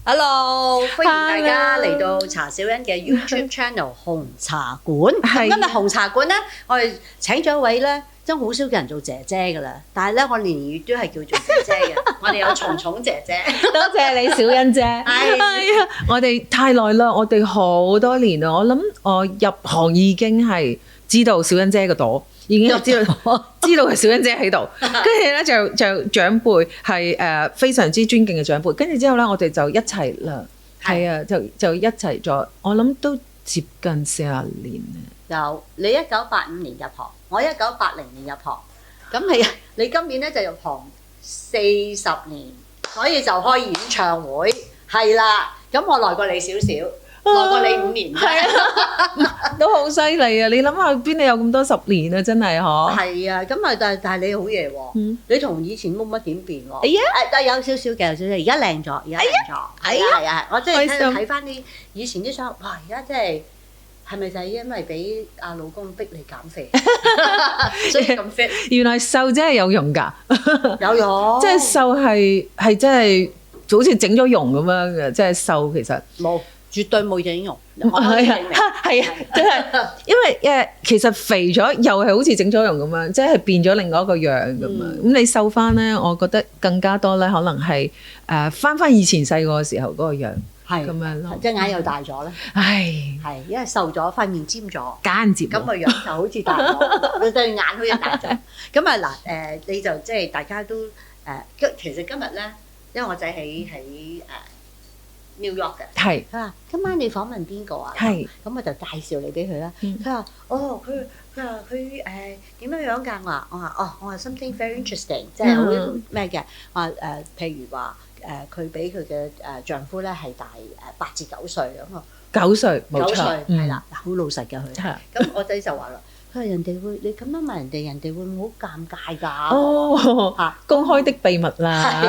Hello，歡迎大家嚟到茶小欣嘅 YouTube channel 紅茶館。咁今日紅茶館咧，我哋請咗一位咧，真好少嘅人做姐姐噶啦。但係咧，我年月都係叫做姐姐嘅。我哋有蟲蟲姐姐，多謝你小欣姐。係啊，我哋太耐啦，我哋好多年啦。我諗我入行已經係知道小欣姐個朵。已經係知道係小欣姐喺度，跟住咧就長輩係非常之尊敬嘅長輩，跟住之後咧我哋就一齊啦，係啊，就一齊咗，我諗都接近40年啦。有你1985年入行，我1980年入行，咁你今年咧就入行40年，所以就開演唱會，係啦，咁我耐過你少少。耐過你5年，係啊，都好犀利啊！你諗下邊度有咁多10年啊？真係嗬。係啊，咁啊，但係你好嘢喎，你同以前冇乜點變喎。哎呀，但有少少嘅，有少少，而家靚咗，而家靚咗。係啊，我真係睇翻啲以前啲相，哇！而家真係咪就係因為俾阿老公逼你減肥，所以咁 fit？原來瘦真係有用㗎，有用。即係瘦係真係好似整咗容咁樣嘅，即係瘦其實冇。絕對冇整容，係啊，真係，因為其實肥咗又係好似整咗容咁樣，即係變咗另外一個樣咁樣。咁你瘦翻咧，我覺得更加多咧，可能係翻以前細個嘅時候嗰個樣，係咁樣咯。隻眼又大咗咧，係因為瘦咗，塊面尖咗，間接咁個樣就好似大咗，你對眼好似大咗。咁啊嗱你就即係大家都其實今日咧，因為我仔喺New York 嘅，係佢話今晚你訪問邊個啊？係咁我就介紹你俾佢啦。佢話佢話佢點樣樣㗎？我話 something very interesting， 即係好咩嘅？話譬如話佢比佢嘅丈夫咧係大8至9歲咁啊。9歲冇錯，係啦，好老實㗎佢。咁我仔就話啦。佢話人哋會你咁樣問人哋會唔會好尷尬㗎？哦，公開的秘密啦。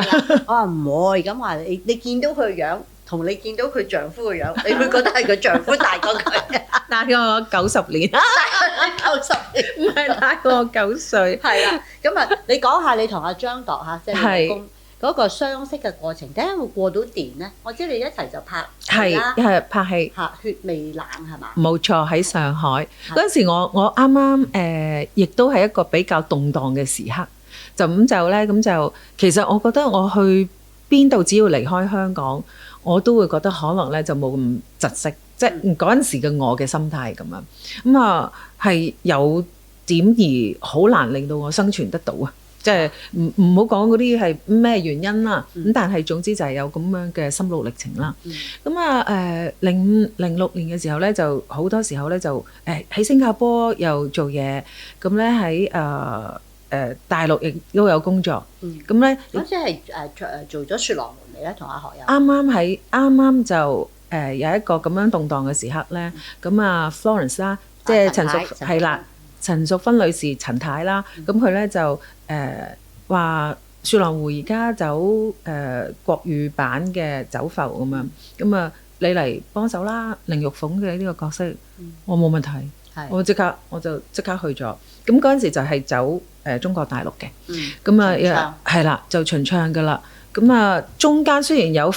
我話唔會，咁話你見到佢個樣。同你見到佢丈夫個樣，你會覺得係佢丈夫大過佢，大過我90年，大過你90年，唔係大過我9歲。係啦，咁啊，你講下你同阿張度嚇，即係老公嗰個相識嘅過程，點解會過到電咧？我知你一齊就拍係拍戲，血味冷係嘛？冇錯，喺上海嗰陣時，我啱啱亦都係一個比較動盪嘅時刻，咁就其實我覺得我去邊度，只要離開香港。我都會覺得可能咧就冇咁窒息，即係嗰陣時嘅我嘅心態咁樣，咁啊係有點而好難令到我生存得到啊！即係唔好講嗰啲係咩原因啦，咁但係總之就係有咁樣嘅心路歷程啦。咁啊06年嘅時候咧，就好多時候咧就喺新加坡又做嘢，咁咧喺大陸亦都有工作，咁咧嗰陣係做咗雪狼門嚟咧，同阿學友啱啱就有一個咁樣動盪嘅時刻咧，咁啊 Florence 啦，即係陳淑芬女士陳太啦，咁佢咧就話雪狼湖而家走國語版嘅走埠咁樣，咁啊你嚟幫手啦，凌玉鳳嘅呢個角色，我冇問題，我就即刻去咗，咁嗰陣時就係走中國大陸嘅，咁啊係啦，就巡唱噶啦。咁啊，中間雖然有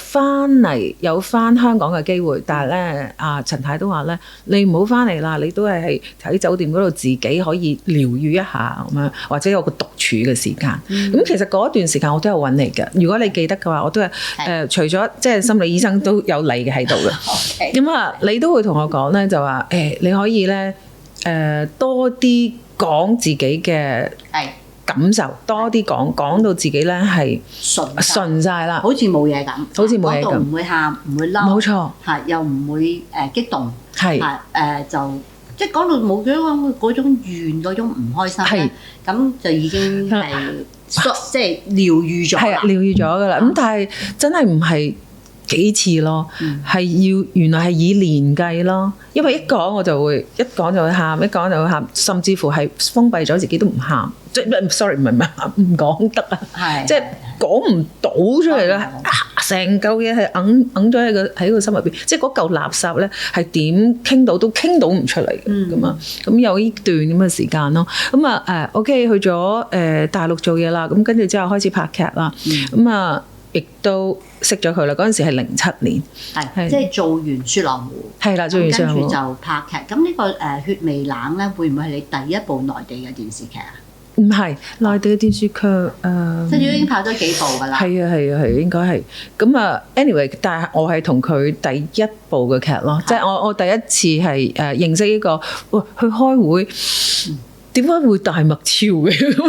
翻香港嘅機會，但係咧，陳太都話咧，你唔好翻嚟啦，你都係喺酒店嗰度自己可以療愈一下咁樣，或者有個獨處嘅時間。咁其實嗰段時間我都有揾你嘅，如果你記得嘅話，我都係除咗即係心理醫生都有你嘅喺度嘅。咁啊，你都會同我講咧，就話你可以咧多啲講自己嘅感受，多啲講到自己咧係順晒啦，好似冇嘢咁，好似冇嘢咁，唔會喊，唔會嬲，冇錯，又唔會激動，係就即係講到冇咗嗰種怨嗰種唔開心咧，咁就已經係即係療愈咗，係療愈咗㗎啦。咁但係真係唔係幾次咯，係原來係以年計咯，因為一講就會喊，一講就會喊，甚至乎係封閉咗自己都唔喊。即係 sorry 唔係唔講得啊，即係講唔到出嚟啦，成嚿嘢係揞咗喺個心入邊，即係嗰嚿垃圾咧係點傾到都傾到唔出嚟嘅咁啊，咁有呢段咁嘅時間咯，咁啊OK 去咗大陸做嘢啦，咁跟住之後開始拍劇啦，咁啊亦都識咗佢啦。嗰陣時係07年，係即係做完雪狼湖，係啦，做完雪狼湖跟住就拍劇。咁呢個血味冷咧，會唔會係你第一部內地嘅電視劇啊？唔係內地嘅電視劇，即係已經拍咗幾部㗎啦。係啊，應該係。咁啊，anyway，但係我係同佢第一部嘅劇咯，即係我第一次係認識呢個，哇！去開會。點解會大麥超嘅？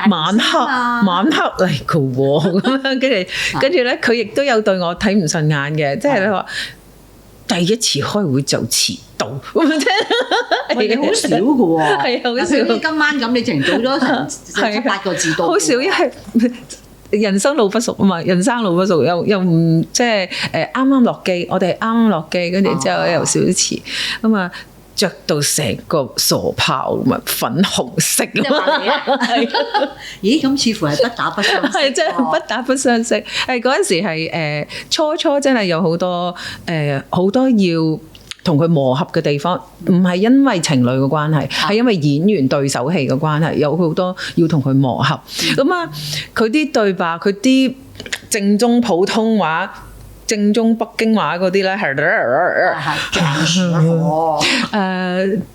晚黑嚟嘅喎，咁樣跟住咧，佢亦都有對我睇唔順眼嘅，即係你話第一次開會就遲到咁樣啫。你好少嘅喎，係好少。今晚咁，你淨做咗成7-8個字到。好少，因為人生路不熟啊嘛，人生路不熟又唔即係啱啱落機，我哋係啱啱落機，跟住之後又少少遲咁啊。着到成個傻炮咁啊，粉紅色咁啊！咦，咁似乎係不打不相識。係真係不打不相識。係嗰陣時係初真係有好多要同佢磨合嘅地方，唔係因為情侶嘅關係，係因為演員對手戲嘅關係，有好多要同佢磨合。咁啊，佢啲對白，佢啲正宗普通話。正宗北京話嗰啲咧，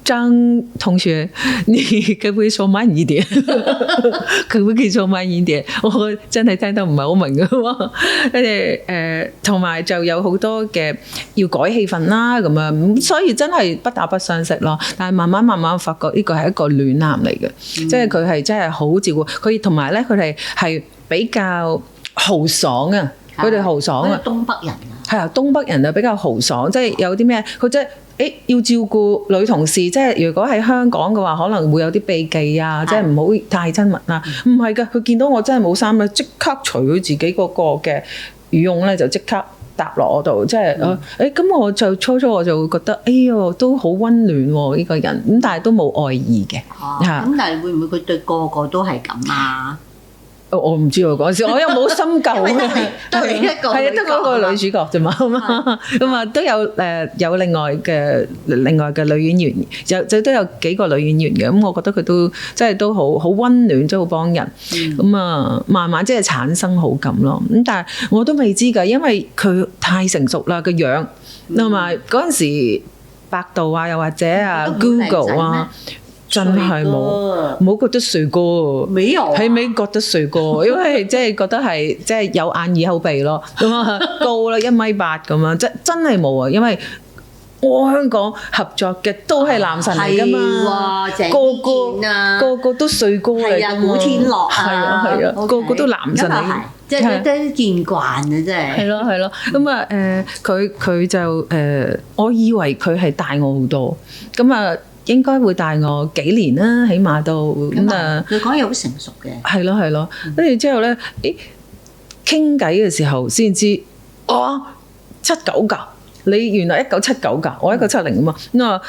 張同學，你可唔可以說慢一點？可唔可以說慢一點？我真係聽得唔係好明嘅喎。跟住同埋就有好多嘅要改氣氛啦，咁樣，所以真係不打不相識咯。但係慢慢發覺呢個係一個暖男嚟嘅，即係佢係真係好照顧佢，同埋咧佢哋係比較豪爽啊。佢哋豪爽啊！東北人啊，係啊，東北人就比較豪爽，即係有啲咩，佢即係要照顧女同事，即係如果喺香港嘅話，可能會有啲避忌啊，即係唔好太親密啊。唔係㗎，佢見到我真係冇衫咧，即刻除佢自己嗰個嘅羽絨咧，就即刻搭落我度，即係咁我就初我就會覺得，哎呦都好溫暖喎呢個人，咁但係都冇愛意嘅。咁但係會唔會佢對個個都係咁啊？我唔知喎嗰陣時，我又冇深究啊。得你一個，係啊，得嗰個女主角啫嘛。咁啊，都有另外嘅女演員，就都有幾個女演員嘅。咁我覺得佢都真係都好溫暖，即係好幫人。咁啊，慢慢即係產生好感咯。咁但係我都未知㗎，因為佢太成熟啦個樣，同埋嗰陣時百度啊，又或者啊 Google 啊。真係冇覺得帥哥，係咪覺得帥哥？因為即係覺得係即係有眼耳口鼻咯，咁啊高啦1.8米咁樣，真係冇啊！因為我香港合作嘅都係男神嚟噶嘛，個個都帥哥嚟㗎嘛，古天樂係啊，個個都男神嚟，即係都見慣啊！真係係咯，咁啊佢就我以為佢係大我好多，咁啊。應該會大我幾年啦，起碼都咁啊！佢講嘢好成熟嘅，係咯，跟住之後咧，傾偈嘅時候先知，哦79㗎，你原來1979㗎，我1970啊嘛，咁啊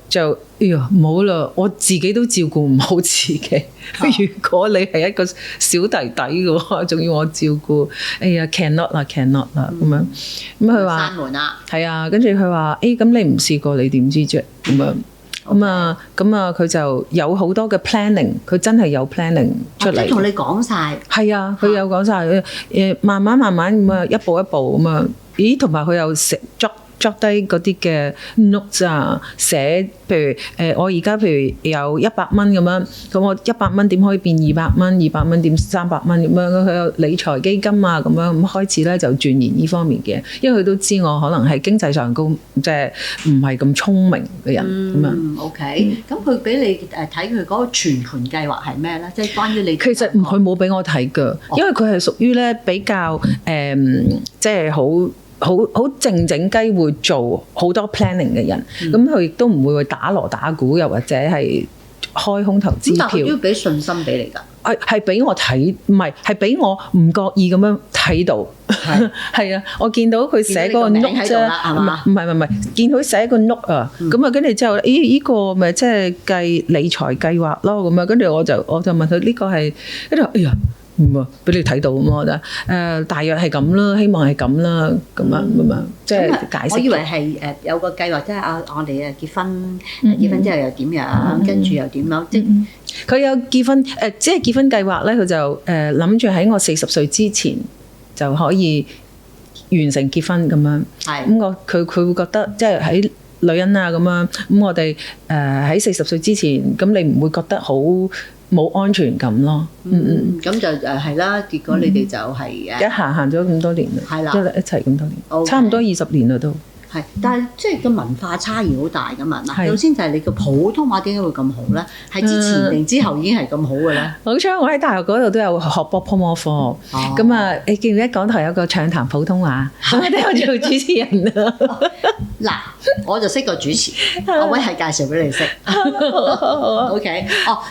就哎呀唔好啦，我自己都照顧唔好自己。如果你係一個小弟弟嘅話，仲要我照顧，哎呀 cannot 啦咁樣，咁佢話閂門啦，係啊，跟住佢話咁你唔試過你點知啫咁樣。咁啊，佢就有好多嘅 planning， 佢真係有 planning 出嚟。同你講晒。係啊，佢有講晒，慢慢咁啊，一步一步咁啊，同埋佢又作低嗰啲嘅 notes 啊，寫譬如我而家譬如有100蚊咁樣，咁我100蚊點可以變200蚊，200蚊點300蚊咁樣，佢有理財基金啊咁樣，咁開始咧就鑽研呢方面嘅，因為佢都知我可能係經濟上高，即係唔係咁聰明嘅人咁樣。OK，咁佢俾你睇佢嗰個全盤計劃係咩咧？即係關於你。其實佢冇俾我睇㗎，因為佢係屬於咧比較即係好靜靜雞會做好多 planning 嘅人，咁佢亦都唔會打鑼打鼓，又或者係開空頭支票。但係要俾信心俾你㗎。係俾我睇，唔係俾我唔覺意咁樣睇到。係啊，我見到佢寫嗰個 note 啫，唔係，見佢寫個 note 啊，咁啊跟住之後，呢個咪即係計理財計劃咯，咁啊跟住我就問佢呢個係，跟住哎呀。唔啊，俾你睇到咁我覺得大約係咁啦，希望係咁啦，咁樣即係解釋。我以為係有個計劃，即係我哋結婚，結婚之後又點樣，跟住又點樣，即係佢有結婚即係結婚計劃咧，佢就諗住喺我40歲之前就可以完成結婚咁樣。係咁佢會覺得即係喺女人啊咁樣，咁我哋喺40歲之前，咁你唔會覺得好冇安全感咯。咁就係啦。結果你哋就係一行咗咁多年啦，係啦，一齊咁多年，差唔多20年啦都。係，但係即係個文化差異好大噶嘛。嗱，首先就係你個普通話點解會咁好咧？係之前定之後已經係咁好嘅咧？冇錯，我喺大學嗰度都有學波波摩課。咁啊，你記唔記得港台有個暢談普通話？我都有做主持人啊。嗱，我就識個主持，我會係介紹俾你識。OK，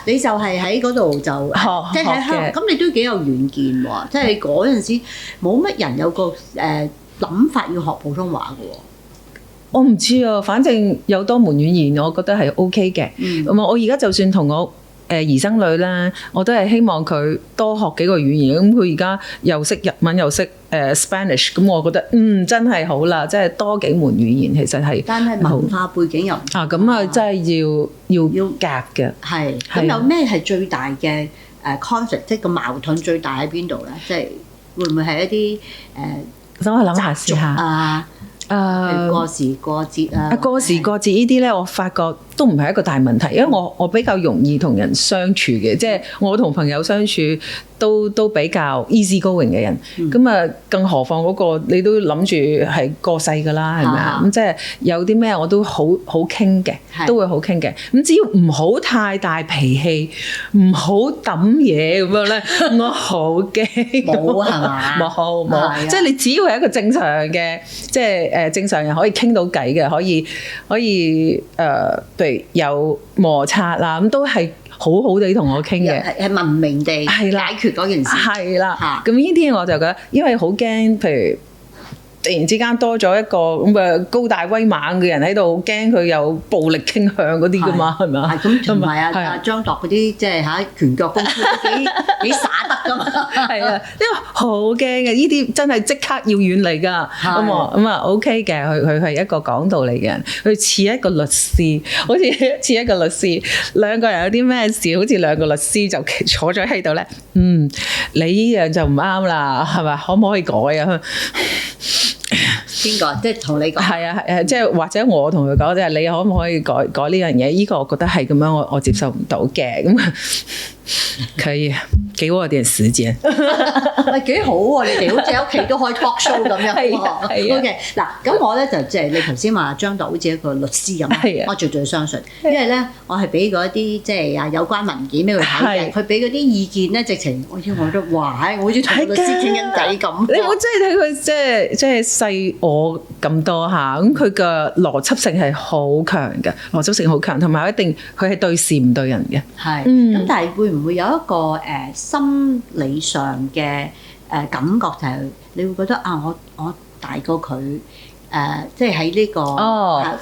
你就係喺嗰度就即係喺香港，咁你都幾有遠見喎。即係嗰陣時冇乜人有個諗法要學普通話嘅喎。我唔知啊，反正有多門語言，我覺得係 OK 嘅。咁我而家就算同我兒生女啦，我都係希望佢多學幾個語言。咁佢而家又識日文又識Spanish， 咁我覺得真係好啦，即係多幾門語言其實係。但係文化背景又唔同咁啊，真係要夾嘅。係咁有咩係最大嘅conflict，即係個矛盾最大喺邊度咧？即係會唔會係一啲等我諗下試下。過時過節啊！過時過節呢啲咧，我發覺都唔係一個大問題，因為我比較容易同人相處嘅，即係我同朋友相處都比較 easy going 嘅人。咁啊，更何況嗰個你都諗住係過世㗎啦，係咪啊？咁即係有啲咩我都好傾嘅，都會好傾嘅。咁只要唔好太大脾氣，唔好抌嘢咁樣咧，我好驚。冇係嘛？冇，即係你只要係一個正常嘅，即係正常人可以傾到偈嘅，可以譬如有摩擦啦，咁都係好好地同我傾嘅，係文明地解決嗰件事。係啦，咁呢啲我就覺得，因為好驚，譬如突然之間多咗一個咁嘅高大威猛嘅人喺度，驚佢有暴力傾向嗰啲噶嘛，係咪啊？咁同埋阿張度嗰啲即係拳腳功夫幾耍得噶嘛？係啊，因為好驚嘅，呢啲真係即刻要遠離㗎。咁啊 OK 嘅，佢係一個講道理嘅人，佢似一個律師，好似似一個律師。兩個人有啲咩事，好似兩個律師就坐咗喺度咧。你呢樣就唔啱啦，係咪？可唔可以改啊？邊個？即係同你講。係啊，即係或者我同佢講，即係你可唔可以改呢樣嘢？呢個我覺得係咁樣，我接受唔到嘅。咁可以給我點時間。喂，幾好喎！你哋好似喺屋企都開 talk show 咁樣。係啊。OK，嗱，咁我咧就即係你頭先話張度好似一個律師咁，我絕對相信，因為咧我係俾過一啲即係有關文件俾佢睇嘅，佢俾嗰啲意見咧，直情我覺得哇，我好似同律師傾緊偈咁。你我真係睇佢即係細我咁多下，咁佢嘅邏輯性係好強嘅，邏輯性好強，同埋一定佢係對事唔對人嘅。係。咁但係會唔會有一個心理上嘅感覺，就係你會覺得啊，我大過佢即係喺呢個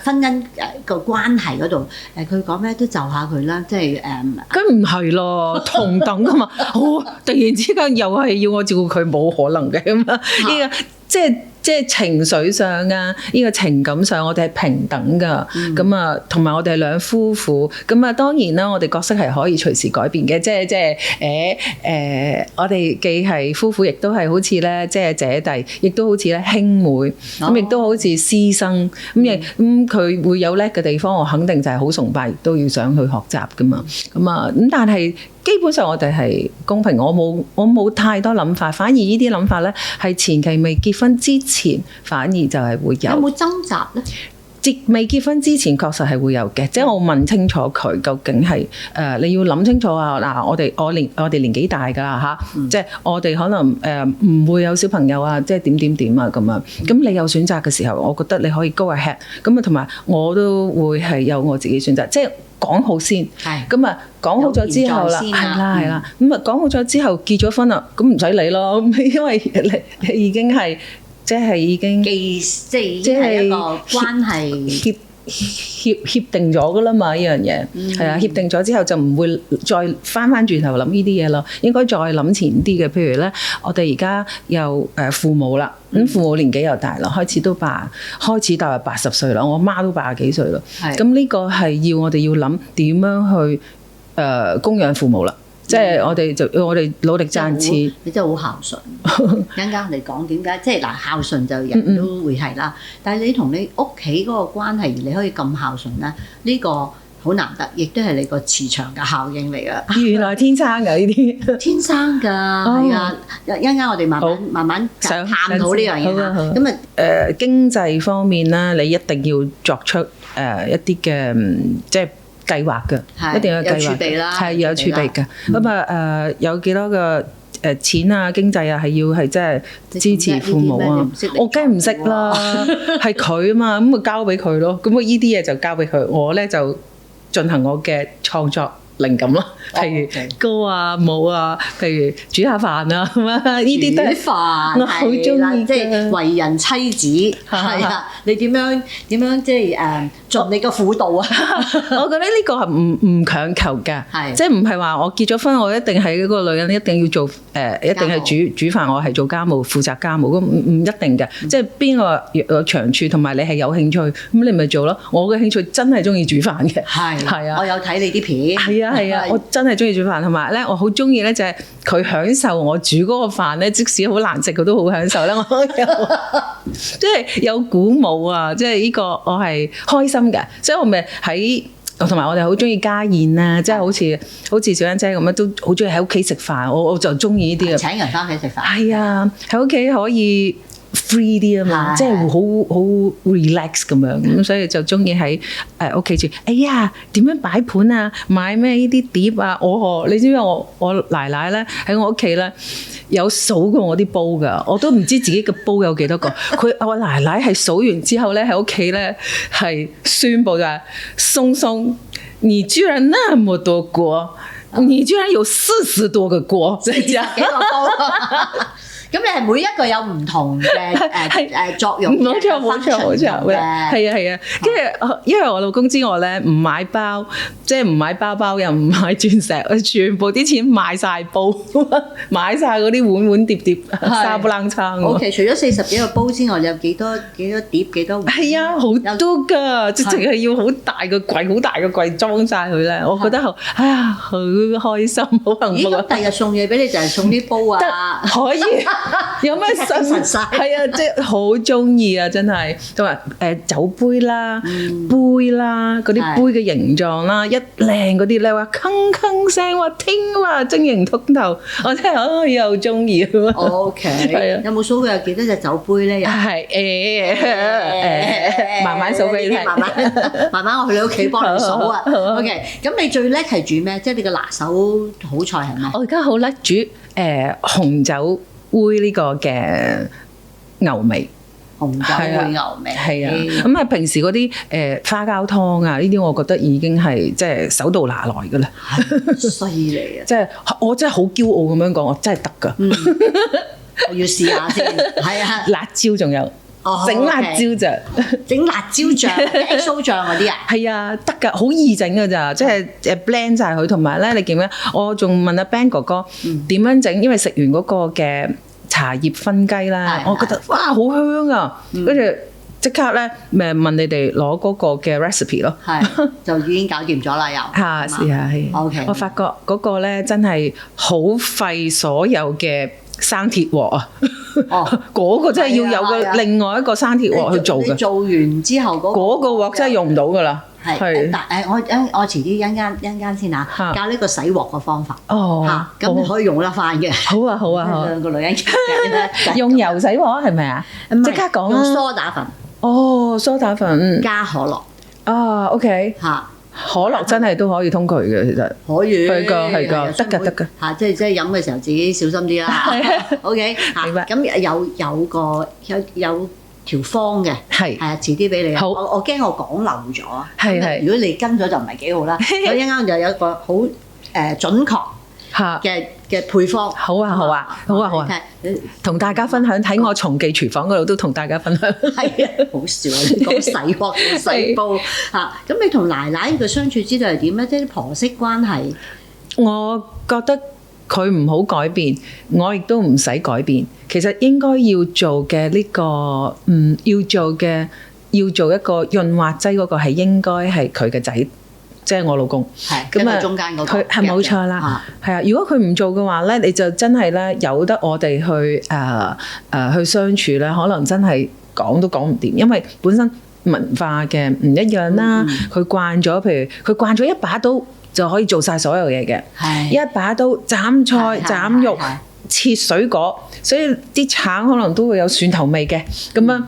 婚姻個關係嗰度，佢講咩都就下佢啦，即係佢唔係咯，同等噶嘛。突然之間又係要我照顧佢，冇可能嘅咁啊！呢個即係情緒上啊，呢個情感上我哋係平等噶，咁啊，同埋我哋係兩夫婦，咁啊當然啦，我哋角色係可以隨時改變嘅，即係我哋既係夫婦，亦都係好似咧，即係姐弟，亦都好似咧兄妹，咁亦都好似師生，咁佢會有叻嘅地方，我肯定就係好崇拜，亦都要想去學習噶嘛，咁但係基本上我哋係公平，我冇太多諗法，反而呢啲諗法咧係前期未結婚之前，反而就係會有。有冇掙扎咧？未結婚之前確實係會有嘅，即係我問清楚佢究竟係你要諗清楚啊！嗱，我哋年紀大㗎啦嚇，即係我哋可能唔會有小朋友啊，即係點啊咁樣。咁你有選擇嘅時候，我覺得你可以 go ahead。咁啊，同埋我都會係有我自己選擇，即係講好先。係。咁啊，講好咗之後啦，係啦。咁啊，講好咗之後結咗婚啦，咁唔使理咯，因為你已經係。即係已經，即係一個關係協定咗噶啦嘛，呢樣嘢係啊，協定咗之後就唔會再翻轉頭諗呢啲嘢咯，應該再諗前啲嘅。譬如咧，我哋而家又父母啦，咁父母年紀又大啦，開始踏入80歲啦，我媽都80幾歲啦，咁呢個係要我哋要諗點樣去供養父母啦。即係我哋努力賺錢，你真係好孝順。陣間我哋講點解，即係嗱孝順就人都會係啦。但係你同你屋企嗰個關係，你可以咁孝順咧，呢個好難得，亦都係你個磁場嘅效應嚟㗎。原來天生㗎呢啲，天生㗎，係啊！陣間我哋慢慢探討呢樣嘢嚇。咁啊經濟方面啦，你一定要作出一啲嘅即係計劃嘅，一定要有計劃嘅，係有儲備嘅。咁有幾多個錢啊、經濟啊，係真係支持父母啊？我梗係唔識啦，係佢啊嘛，咁咪交俾佢咯。咁我依啲嘢就交俾佢，我咧就進行我嘅創作靈感咯。譬如歌啊、舞啊，譬如煮下飯啊咁啊，呢啲都係飯，我好中意，即係為人妻子係啊！你點樣即係盡你個婦道啊？我覺得呢個係唔強求㗎，即係唔係話我結咗婚，我一定係嗰個女人一定要做一定係煮飯，我係做家務、負責家務，咁唔一定嘅。即係邊個有長處同埋你係有興趣，咁你咪做咯。我嘅興趣真係中意煮飯嘅，係啊，我有睇你啲片，係啊，我真係中意煮飯，同埋咧我好中意咧就係佢享受我煮嗰個飯咧，即使好難食佢都好享受咧。我即係有鼓舞啊！即係呢個我係開心嘅，所以我咪喺同埋我哋好中意家宴啦，即係好似小欣姐咁樣都好中意喺屋企食飯，我就中意呢啲啊！請人翻屋企食飯，係啊，喺屋企可以 free 啲啊嘛，即係好 relax 咁樣，咁所以就中意喺屋企住。哎呀，點樣擺盤啊？買咩呢啲碟啊？你知唔知我奶奶咧喺我屋企咧有數過我啲煲㗎，我都唔知自己嘅煲有幾多個。我奶奶係數完之後咧喺屋企咧係宣佈就係松松，你居然那麼多鍋，你居然有40多個鍋，即係幾個煲。咁你係每一個有唔同嘅作用嘅，冇錯，係啊，跟住因為我老公知我咧唔買包，即係唔買包又唔買鑽石，全部啲錢買晒煲，買晒嗰啲碗碟沙不冷餐。OK， 除咗40幾個煲之外，有幾多碟幾多碗？係啊，好多㗎，即係要好大個櫃裝晒佢咧。我覺得好開心，好幸福。咁第日送嘢俾你就係送啲煲啊，可以。有咩神曬？係啊，即係好中意啊！真係同埋酒杯啦、杯啦，嗰啲杯嘅形狀啦，一靚嗰啲咧話鏗鏗聲，話聽話晶瑩通透，我真係又中意。OK，係啊，有冇數過有幾多隻酒杯咧？係慢慢數俾你聽，慢慢我去你屋企幫你數啊。OK，咁你最叻係煮咩？即係你個拿手好菜係咩？我而家好叻煮紅酒煨呢個嘅牛尾，紅酒煨牛尾，係啊，咁平時嗰啲花膠湯啊，呢啲我覺得已經係即係手到拿來㗎啦，犀利啊！即係我真係好驕傲咁樣講，我真係得㗎，我要試下先，係啊，辣椒仲有。整辣椒醬，整辣椒醬、XO 醬嗰啲啊，係啊，得㗎，好易整㗎咋，即係blend 晒佢，同埋咧，你記唔記得？我仲問阿 Ben 哥哥點樣整，因為食完嗰個嘅茶葉熏雞啦，我覺得哇好香啊，跟住即刻咧問你哋攞嗰個嘅 recipe 咯，係就已經搞掂咗啦，又試下係 OK，我發覺嗰個咧真係好費所有嘅生鐵鑊啊！嗰個真係要有個另外一個生鐵鑊去做嘅。你做完之後嗰個鑊真係用唔到㗎啦。係，但我遲啲一陣間先嚇，教呢個洗鑊嘅方法。嚇，咁可以用得翻嘅。好啊，兩個女人用油洗鑊係咪啊？即刻講啦。用梳打粉。梳打粉加可樂。OK。嚇。可樂真係都可以通渠嘅，其實可以係㗎，得㗎嚇，即係飲嘅時候自己小心啲啦。OK 明白。咁有條方嘅，係啊，遲啲俾你。好，我驚我講漏咗。係，如果你跟咗就唔係幾好啦。所以啱啱就有一個好準確嘅配方。好啊，同大家分享，喺我從記廚房嗰度都同大家分享。係啊，好笑啊！你講洗鑊同洗煲嚇，咁你同奶奶嘅相處之道係點咧？即係啲婆媳關係。我覺得佢唔好改變，我亦都唔使改變。其實應該要做嘅呢個，要做一個潤滑劑嗰個係應該係佢嘅仔，即係我老公。係咁啊，中間嗰個佢係冇錯啦。係啊，如果佢唔做嘅話咧，你就真係咧由得我哋去去相處咧，可能真係講都講唔掂，因為本身文化嘅唔一樣啦。佢慣咗，譬如佢慣咗一把刀就可以做晒所有嘢嘅，一把刀斬菜斬肉切水果，所以啲橙可能都會有蒜頭味嘅，咁啊，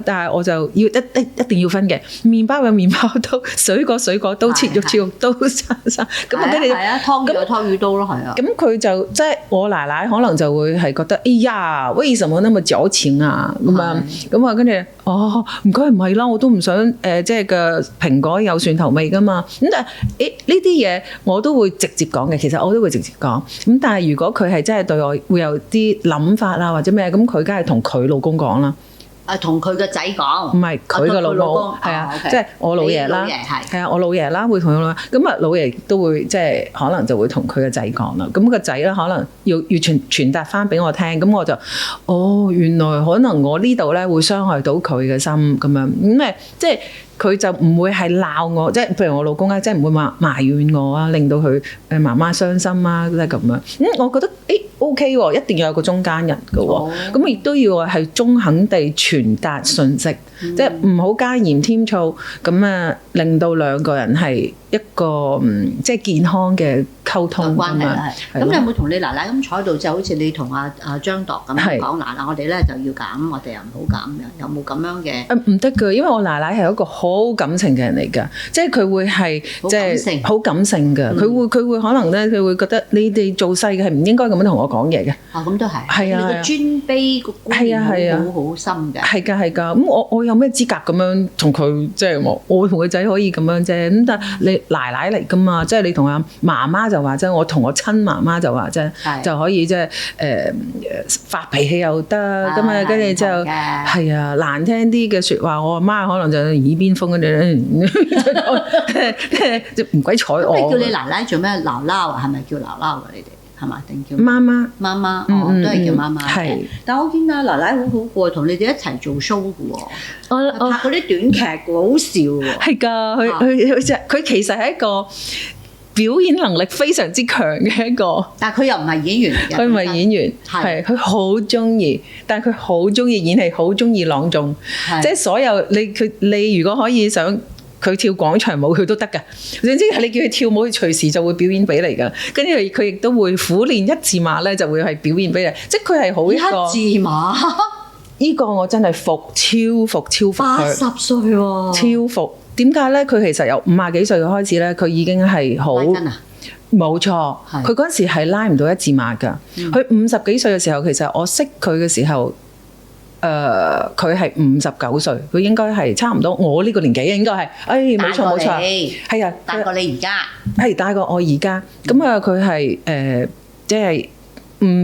但係我就要一定要分嘅，麵包有麵包刀，水果刀，切肉刀，咁啊跟住湯魚刀咯，係啊。咁佢就即係我奶奶可能就會係覺得，哎呀，為什麼那麼矯情啊？咁啊跟住唔該唔係啦，我都唔想即係個蘋果有蒜頭味噶嘛。咁但係呢啲嘢我都會直接講嘅，其實我都會直接講。咁但係如果佢係真係對我會有啲諗法啊或者咩，咁佢梗係同佢老公講啦。同佢個仔講，唔係佢個老公，係啊，即係我老爺啦，係啊，我老爺啦會同佢老爺，咁啊老爺都會即係可能就會同佢個仔講啦。咁個仔咧可能要傳達翻俾我聽，咁我就原來可能我呢度咧會傷害到佢嘅心咁樣，咁即係佢就唔會係鬧我，即係譬如我老公咧，即係唔會埋怨我啊，令到佢媽媽傷心啊，即係咁樣。我覺得OK 喎，一定要有個中間人嘅喎，咁亦都要係中肯地傳達訊息，即係唔好加鹽添醋，咁啊令到兩個人係一個即係健康嘅溝通關係啦。咁你有冇同你奶奶咁坐喺度，就好似你同阿張度咁講嗱，我哋咧就要減，我哋又唔好減嘅，有冇咁樣嘅？唔得㗎，因為我奶奶係一個好感情嘅人嚟㗎，即係佢會係即係好感性㗎，佢會可能咧，佢會覺得你哋做細嘅係唔應該咁樣同我講嘢嘅。咁都係。係啊。你個尊卑個觀念好深嘅。係㗎。咁我有咩資格咁樣同佢即係我同佢仔可以咁樣啫？咁但係你奶奶嚟㗎嘛，即係你同阿媽媽就話啫，我同我親媽媽就話啫，就可以即係發脾氣又得，咁啊跟住之後係啊難聽啲嘅説話，我阿媽可能就耳邊風嗰啲，唔鬼睬我。咁你叫你奶奶做咩？姥姥啊，係咪叫姥姥啊？你哋？係嘛？定叫媽媽？媽媽，都係叫媽媽。係。但我見阿奶奶好好過，同你哋一齊做 show 嘅喎。拍嗰啲短劇嘅喎，好笑喎。係㗎，佢其實係一個表演能力非常之強嘅一個。但係佢又唔係演員嚟嘅。佢唔係演員，係佢好中意，但係佢好中意演戲，好中意朗誦。即係所有你如果可以想。佢跳廣場舞佢都得㗎，總之係你叫佢跳舞，佢隨時就會表演俾你㗎。跟住佢亦都會苦練一字馬咧，就會係表演俾你。即係佢係好一個一字馬，呢個我真係超服佢。80歲喎，超服。點解咧？佢其實由50幾歲開始咧，佢已經係好冇錯。佢嗰陣時係拉唔到一字馬㗎。佢50幾歲嘅時候，其實我識佢嘅時候。佢係59歲，佢應該係差唔多我呢個年紀應該係，冇錯，係啊，大過你而家，係大過我而家。咁啊，佢係即係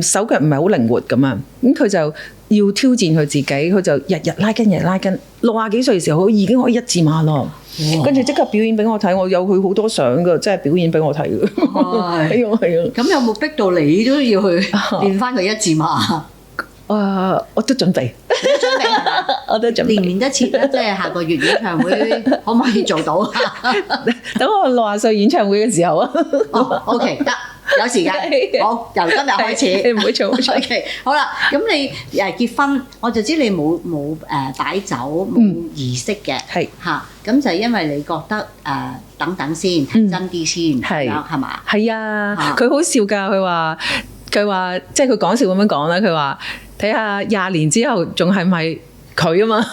手腳唔係好靈活咁啊。咁佢就要挑戰佢自己，佢就日日拉筋，60幾歲嘅時候，佢已經可以一字馬咯。跟住即刻表演俾我睇，我有佢好多相㗎，即係表演俾我睇㗎。係啊。咁有冇逼到你都要去練翻佢一字馬？我都準備，我都準備，練得切咧，即係下個月演唱會可唔可以做到？等我60歲演唱會嘅時候啊。OK 得，有時間。好，由今日開始。唔會錯。OK， 好啦，咁你結婚，我就知你冇擺酒冇儀式嘅，係嚇。咁就係因為你覺得等等先睇真啲先，係嘛？係啊，佢好笑㗎，佢話即係佢講笑咁樣講啦，佢話。睇下20年之後仲係咪佢啊嘛？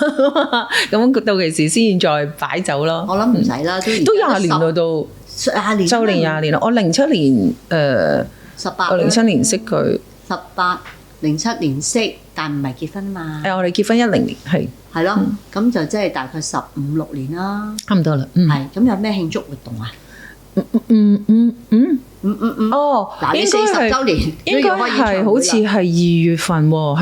咁到期時先再擺酒咯。我諗唔使啦，都20年啦都。20年。就年20年啦，我07年18。我07年識佢。07年識，但唔係結婚嘛。我哋結婚10年，係。係咯，咁就即係大概15、16年啦。差唔多啦。係，咁有咩慶祝活動啊？哦，嗱，你應該40週年應該係好似係2月份喎，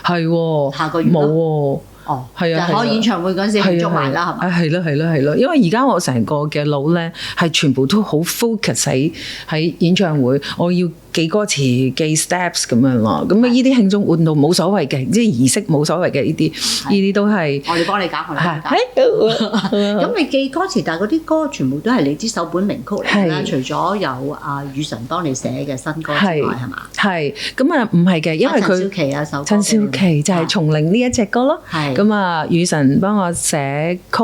係喎，下個月冇喎。哦，係啊，就開演唱會嗰陣時慶祝埋啦，係咪？係咯，因為而家我成個嘅腦咧係全部都好 focus 喺演唱會，我要記歌詞、記 steps 咁樣咯。咁啊，呢啲慶祝活動冇所謂嘅，即係儀式冇所謂嘅，呢啲都係我哋幫你搞，我哋幫你搞。咁你記歌詞，但係嗰啲歌全部都係你啲首本名曲嚟啦，除咗有阿雨神幫你寫嘅新歌之外，係嘛？係咁啊，唔係嘅，因為佢陳少琪啊首歌，陳少琪就係松伶呢一隻歌咯。咁啊，雨神幫我寫曲，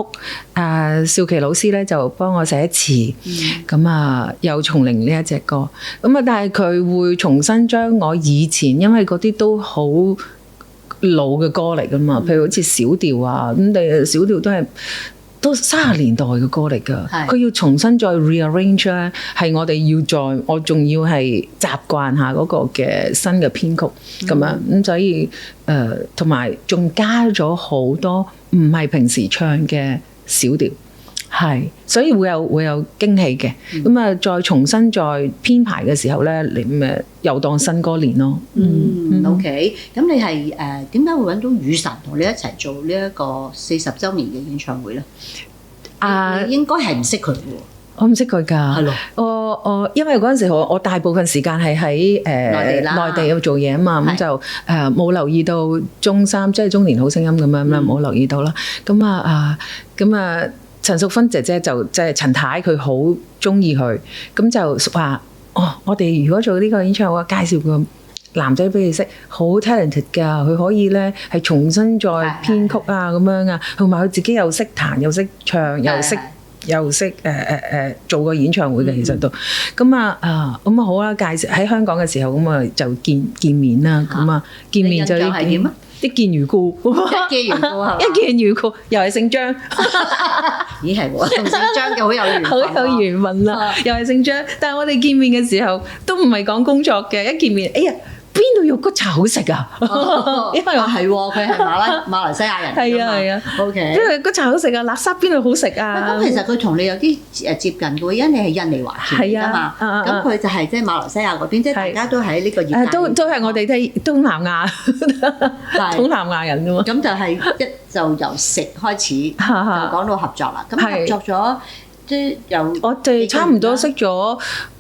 少琪老師咧就幫我寫詞。咁啊，有松伶呢一隻歌。咁啊，但係佢會重新將我以前，因為嗰啲都好老嘅歌嚟噶嘛，譬如好似小調啊，咁你小調都30年代嘅歌嚟㗎，佢要重新再 rearrange 咧，係我哋我仲要係習慣下嗰個嘅新嘅編曲咁樣，咁所以同埋仲加咗好多唔係平時唱嘅小調。係，所以會有驚喜嘅。咁啊，再重新再編排嘅時候咧，你咪又當新歌練咯。OK。咁你係點解會揾到雨神同你一齊做呢一個40週年嘅演唱會咧？你應該係唔識佢喎。我唔識佢㗎。係咯。我因為嗰陣時我大部分時間係喺內地做嘢啊嘛，咁就冇留意到中3，即係中年好聲音咁樣啦，冇留意到啦。咁啊。陳淑芬姐姐就即係陳太，佢好中意佢，咁就話我哋如果做呢個演唱會，介紹個男仔俾你識，好 talented 㗎，佢可以咧係重新再編曲啊咁樣啊，同埋佢自己又識彈又識唱又識做個演唱會嘅，其實都咁啊好啦，介紹喺香港嘅時候咁啊就見面啦，咁啊見面就係點啊？一見如故，一見如故，又係姓張。咦係喎，同姓張嘅好有緣分，好有緣分啦，又係姓張。但係我哋見面嘅時候都唔係講工作嘅，一見面，哎呀〜邊度肉骨茶好食啊？因為係喎，佢係馬來西亞人。係啊。OK。邊度骨茶好食啊？垃圾邊度好食啊？咁其實佢同你有啲接近嘅，因為你係印尼華僑㗎嘛。咁佢就係即係馬來西亞嗰邊，即係大家都喺呢個業界。都係我哋啲東南亞人㗎嘛。咁就係就由食開始，就講到合作啦。咁合作咗。我哋差唔多識咗，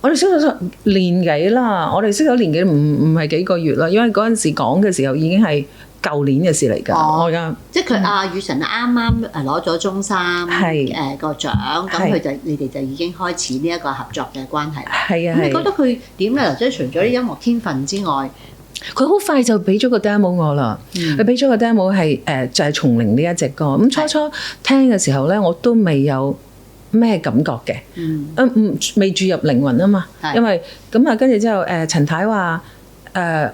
我哋識咗年幾啦。我哋識咗年幾唔係幾個月啦，因為嗰陣時講嘅時候已經係舊年嘅事嚟㗎。即係佢雨神啱啱攞咗中3個獎，咁你哋就已經開始呢一個合作嘅關係啦。係啊，咁你覺得佢點咧？即係除咗啲音樂天分之外，佢好快就俾咗個 demo 我啦。佢俾咗個 demo 係就係松伶呢一隻歌。咁初聽嘅時候咧，我都未有咩感覺嘅，未注入靈魂啊嘛，因為咁啊，跟住之後陳太話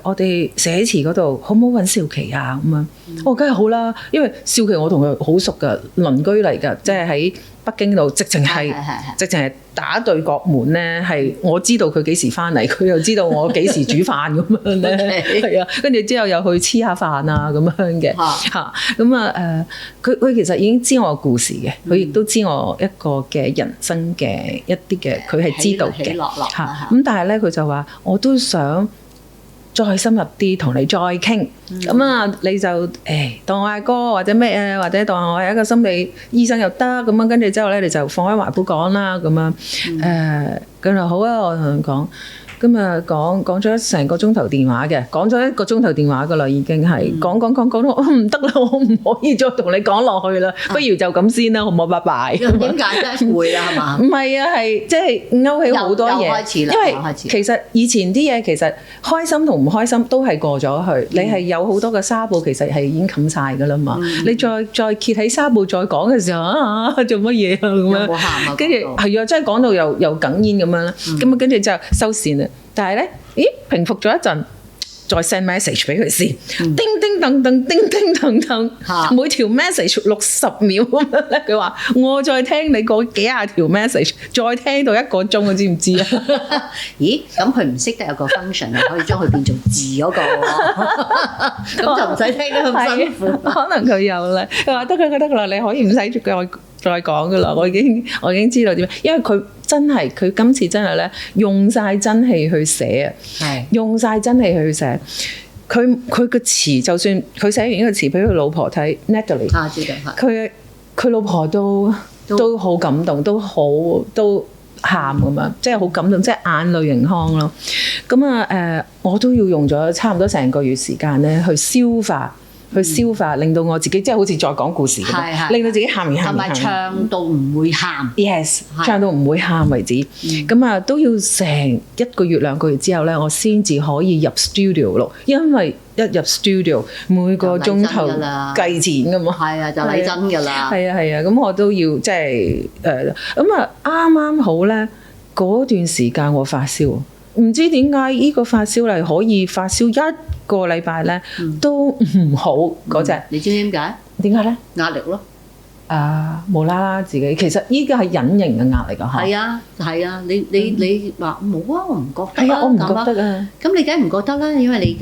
我哋寫詞嗰度好唔好揾少琪啊咁樣，我梗係好啦，因為少琪我同佢好熟噶，鄰居嚟噶，即係喺北京度，直情係打對角門咧，係我知道佢幾時翻嚟，佢又知道我幾時煮飯咁樣咧，係啊，跟住之後又去黐下飯啊咁樣嘅嚇，咁啊佢其實已經知我嘅故事嘅，佢亦都知我一個嘅人生嘅一啲嘅，佢係知道嘅嚇，咁但係咧佢就話我都想再深入啲同你再傾，咁啊你就當我阿哥或者咩啊，或者當我係一個心理醫生又得，咁樣跟住之後咧你就放喺懷抱講啦，咁樣咁就好啊，我同佢講。咁啊講咗成個鐘頭電話嘅，講咗1個鐘頭電話噶啦，已經係講到唔得啦，我唔可以再同你講落去啦，不如就咁先啦，好唔好？拜拜。點解咧？會啦係嘛？唔係啊，係即係勾起好多嘢，因為其實以前啲嘢其實開心同唔開心都係過咗去，你係有好多嘅紗布其實係已經冚晒噶啦嘛，你再揭起紗布再講嘅時候做乜嘢啊咁樣，跟住係啊，真係講到又哽咽咁樣啦，咁啊跟住就收線啦。但係咧，平復咗一陣，再 send message 俾佢先，叮叮噔噔，叮叮噔噔，每條 message 60秒咁樣咧。佢話我再聽你嗰幾廿條 message，再聽到1個鐘，知唔知啊？咦，咁佢唔識得有個 function 可以將佢變做字嗰個喎，咁就唔使聽得咁辛苦。可能佢有咧，佢話得啦，你可以唔使再講噶啦，我已經知道點，因為佢真係佢今次真係咧用晒真氣去寫啊，用晒真氣去寫。佢個詞，就算佢寫完呢個詞俾佢老婆睇 Natalie， 佢老婆都好感動，都喊咁樣，即係好感動，即係眼淚盈眶咯。咁啊我都要用咗差唔多成個月時間咧去消化，令到我自己即係好似再講故事咁，令到自己喊完同埋唱到唔會喊。Yes， 唱到唔會喊為止。咁啊都要成1個月2個月之後咧，我先至可以入 studio 咯。因為一入 studio 每個鐘頭計錢㗎嘛。係啊，就嚟真㗎啦。係啊，咁我都要即係咁啊啱啱好咧嗰段時間我發燒。唔知點解呢個發燒係可以發燒1個禮拜咧，都唔好嗰隻。你知唔知點解？點解咧？壓力咯。無啦啦自己，其實依個係隱形嘅壓力啊！係啊，你話冇啊？我唔覺得。係啊，我唔覺得啊。咁你梗係唔覺得啦，因為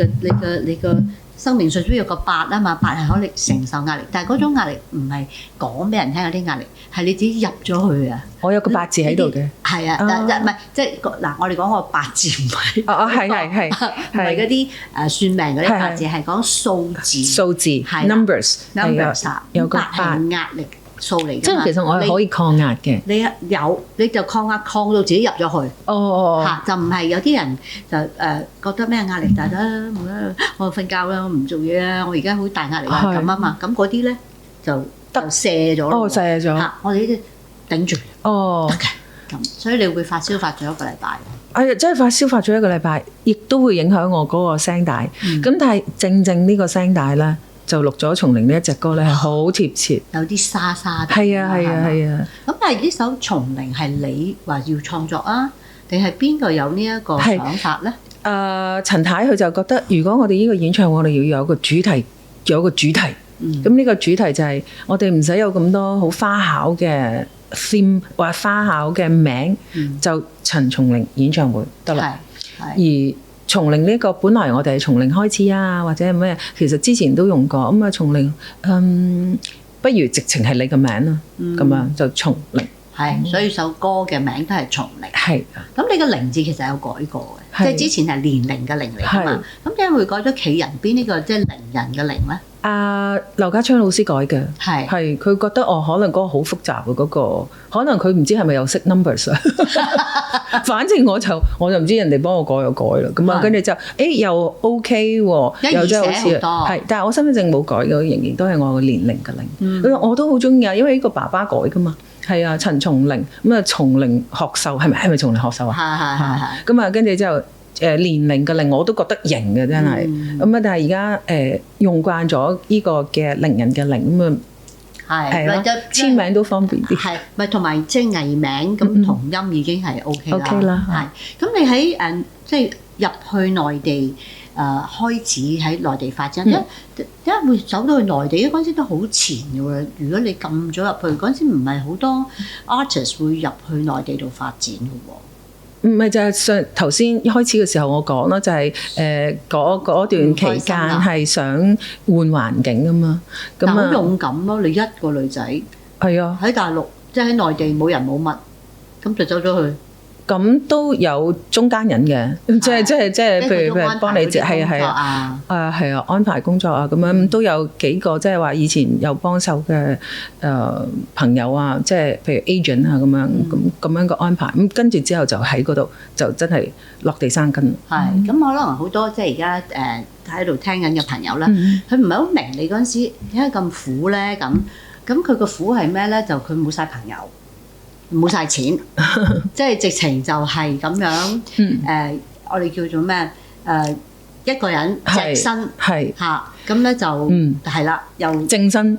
你個生命數有個8啊嘛，8係可以承受壓力，但係嗰種壓力唔係講俾人聽有啲壓力，係你自己入咗去啊！我有個8字喺度嘅。係啊，唔係即係嗱，我哋講個8字唔係。係。唔係嗰啲算命嗰啲8字，係講數字。數字 numbers 有個8係壓力數嚟㗎嘛。即係其實我係可以抗壓嘅。你就抗壓抗到自己入咗去。嚇就唔係有啲人就覺得咩壓力大啦，我瞓覺啦，我唔做嘢啦，我而家好大壓力啊咁啊嘛，咁嗰啲咧就卸咗咯。卸咗。嚇，我哋呢啲頂住。得嘅。咁所以你會發燒發咗1個禮拜。真係發燒發咗1個禮拜，亦都會影響我嗰個聲帶。咁但係正呢個聲帶咧，就錄咗叢鈴呢一隻歌咧，係好貼切，有啲沙沙地。係啊。咁但係呢首叢鈴係你話要創作啊，定係邊個有呢一個想法咧？陳太佢就覺得，如果我哋呢個演唱會，我哋要有個主題，咁呢個主題就係我哋唔使有咁多好花巧嘅 theme 或花巧嘅名，就陳叢鈴演唱會得啦。而叢鈴呢個本來我哋係從零開始啊，或者係咩？其實之前都用過咁啊。叢鈴，不如直情係你個名啦，咁樣就叢鈴。係，所以首歌嘅名都係叢鈴。係。咁你個鈴字其實有改過嘅，即係之前係年齡嘅齡嚟㗎嘛。咁點解會改咗企人邊呢個即係伶人嘅伶咧？劉家昌老師改嘅，係佢覺得可能嗰個好複雜嘅嗰個，可能佢唔知係咪又識 numbers 啊。反正我就唔知人哋幫我改就改啦。咁啊，跟住就又 OK 喎，又真係好似係，但係我身份證冇改嘅，仍然都係我嘅年齡嘅齡。我都好中意啊，因為呢個爸爸改㗎嘛。係啊，陳叢鈴咁啊，叢鈴學秀係咪叢鈴學秀啊？係。咁啊，跟住之後。年齡嘅齡我都覺得型嘅真係，咁啊但係而家用慣咗呢個嘅伶人嘅伶咁啊，係咯，簽名都方便啲，係咪同埋即係藝名咁同音已經係 OK 啦，係。咁你喺即係入去內地開始喺內地發展，點解會走到去內地？因為嗰陣時都好前嘅喎，如果你撳咗入去嗰陣時，唔係好多 artist 會入去內地度發展嘅喎。唔係就係頭先一開始嘅時候我講啦，就係嗰段期間係想換環境啊嘛，咁好勇敢咯！你一個女仔係啊，喺大陸即係喺內地冇人冇物，咁就走咗去。咁都有中間人嘅，即係譬如幫你係安排工作啊咁樣，都有幾個即係話以前有幫手嘅朋友啊，即係譬如 agent 啊咁樣個安排，咁跟住之後就喺嗰度就真係落地生根。係咁，可能好多即係而家喺度聽緊嘅朋友啦，佢唔係好明你嗰陣時點解咁苦咧？咁佢個苦係咩咧？就佢冇晒朋友。冇晒錢，即係直情就係咁樣。我哋叫做咩？一個人隻身嚇，咁咧就係啦，又正身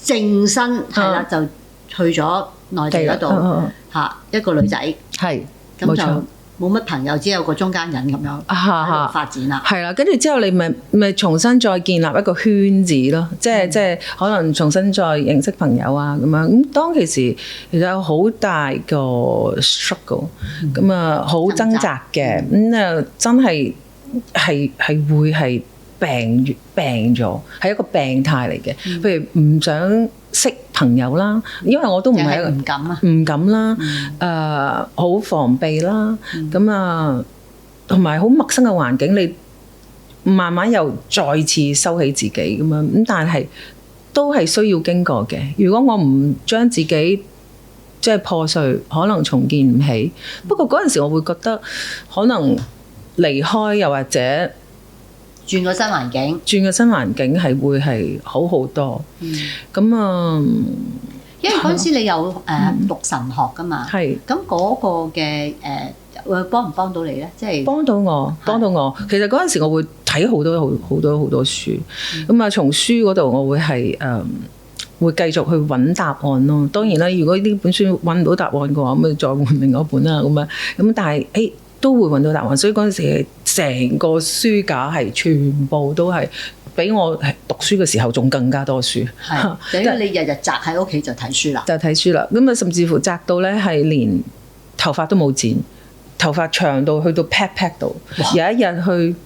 係啦，就去咗內地嗰度嚇，一個女仔係咁就。冇乜朋友，只有個中間人咁樣發展啦。係啦，跟住之後你咪重新再建立一個圈子咯，即係可能重新再認識朋友啊咁樣。咁當其時其實有好大個 struggle，咁啊好掙扎嘅，咁啊真係會係病咗，係一個病態嚟嘅。譬如唔想識朋友啦，因為我都唔係一個唔敢啊，唔敢啦，好防備啦，咁啊，同埋好陌生嘅環境，你慢慢又再次收起自己咁樣，咁但係都係需要經過嘅。如果我唔將自己即係破碎，可能重建唔起。不過嗰陣時我會覺得可能離開又或者轉個新環境，係會係好好多。咁啊，因為嗰陣時你有讀神學㗎嘛，係咁嗰個嘅會幫唔幫到你咧？即係幫到我。其實嗰陣時我會睇好多書，咁啊從書嗰度我會係會繼續去揾答案咯。當然啦，如果呢本書揾唔到答案嘅話，咁咪再換另外一本啦。咁但係都會揾到答案。所以嗰陣時成個書架係全部都係比我讀書嘅時候仲更加多書。係，等於你日日宅喺屋企就睇書啦。咁啊，甚至乎宅到咧係連頭髮都冇剪。頭髮長到去到 pat 度，有一日去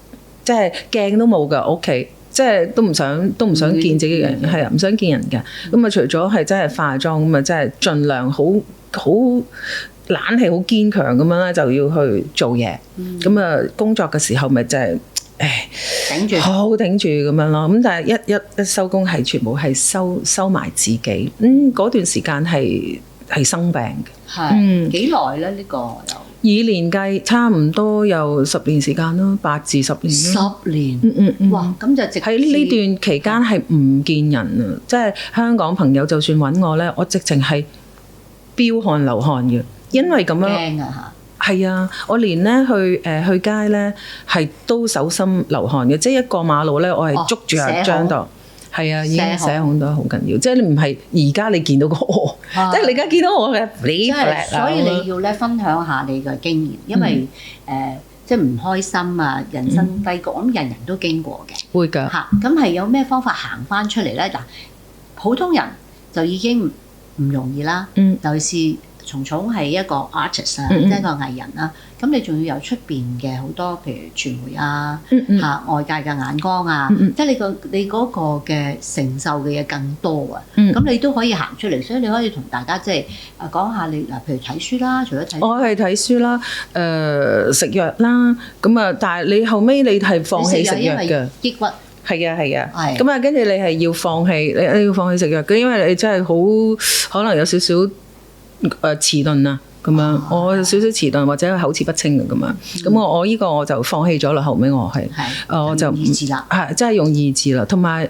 即係鏡都冇㗎屋企，即係都唔想見自己嘅人，係啊，唔想見人㗎。咁啊，除咗係真係化妝咁啊，真係盡量好冷氣好堅強咁樣咧，就要去做嘢。咁啊，工作嘅時候咪就係頂住，好頂住咁樣咯。咁但係一收工係全部係收埋自己。嗰段時間係生病嘅。係幾耐咧？呢個又？以年計，差唔多有10年時間咯，8至10年咯。10年，哇！咁就直喺呢段期間係唔見人啊！即係香港朋友就算揾我咧，我直情係飆汗流汗嘅，因為咁樣。驚啊嚇！係啊，我連咧去街咧係都手心流汗嘅，即係一過馬路咧，我係捉住阿張度。係啊，已經寫紅都好緊要，即係你唔係而家你見到個我，即係你而家見到我嘅，所以你要咧分享下你嘅經驗，因為即係唔開心啊，人生低谷，咁人人都經過嘅，會㗎嚇。咁係有咩方法行翻出嚟咧？嗱，普通人就已經唔容易啦，尤其是蟲蟲係一個 artist 啊，即係一個藝人啦。咁你仲要有出邊嘅好多，譬如傳媒啊，嚇外界嘅眼光啊，即係你嗰個嘅承受嘅嘢更多啊。咁你都可以行出嚟，所以你可以同大家即係講下你嗱，譬如睇書啦，除咗睇，我係睇書啦，食藥啦，咁啊，但係你後尾你係放棄食藥嘅，抑鬱。係啊，咁啊，跟住你係要放棄，你要放棄食藥嘅，因為你真係好可能有少少遲鈍啊。咁樣，我有少少遲鈍或者口齒不清嘅咁樣，咁我呢個我就放棄咗啦。後尾我係，我就意志啦，係真係用意志啦。同埋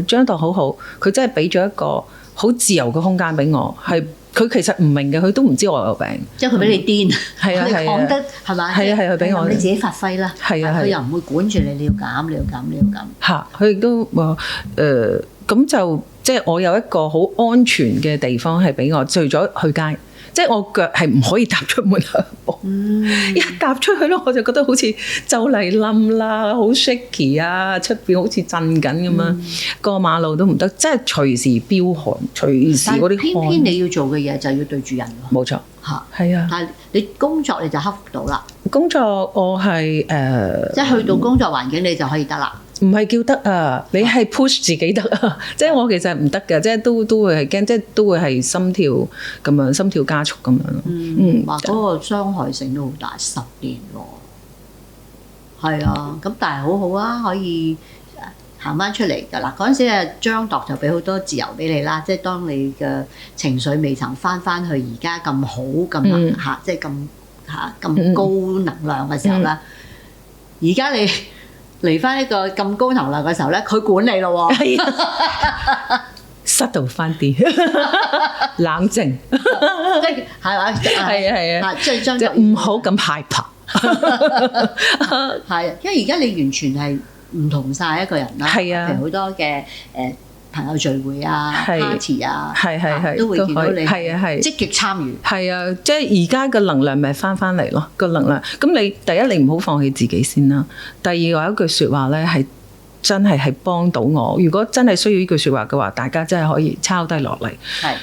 張度好好，佢真係俾咗一個好自由嘅空間俾我。係佢其實唔明嘅，佢都唔知我有病，即係佢俾你癲，係啊，講得係咪？係啊，佢俾我，你自己發揮啦。係啊，佢又唔會管住你，你要減，你要減，你要減。嚇，佢亦都話咁就即係我有一個好安全嘅地方係俾我，除咗去街。即係我腳係唔可以踏出門口，一踏出去咧我就覺得好似就嚟冧啦，好 shaky 啊，出邊好似震緊咁樣，過馬路都唔得，即係隨時飆汗，隨時嗰啲汗。偏偏你要做嘅嘢就要對住人喎。冇錯，嚇，係啊。但係你工作你就克服到啦。工作我係即係去到工作環境你就可以得啦。唔係叫得啊，你係 push 自己得啊！即係我其實唔得嘅，即係都會係驚，即係都會係心跳咁樣，心跳加速咁樣。話嗰個傷害性都好大，10年喎。係啊，咁但係好好啊，可以行翻出嚟㗎啦。嗰陣時啊，張度就俾好多自由俾你啦，即係當你嘅情緒未曾翻去而家咁好咁嚇，即係咁高能量嘅時候啦。而家你嚟翻一個咁高能量嘅時候咧，佢管你咯喎，塞到翻啲，冷靜，即係嘛？係啊，即係唔好咁害怕，係，因為而家你完全係唔同晒一個人啦，係啊，譬如好多嘅朋友聚會啊、party 啊，係都會見到你，係啊係積極參與，係啊，即係而家嘅能量咪翻嚟咯，個能量。咁你第一你唔好放棄自己先啦。第二有一句説話咧係真係幫到我。如果真係需要呢句説話嘅話，大家真係可以抄低落嚟。係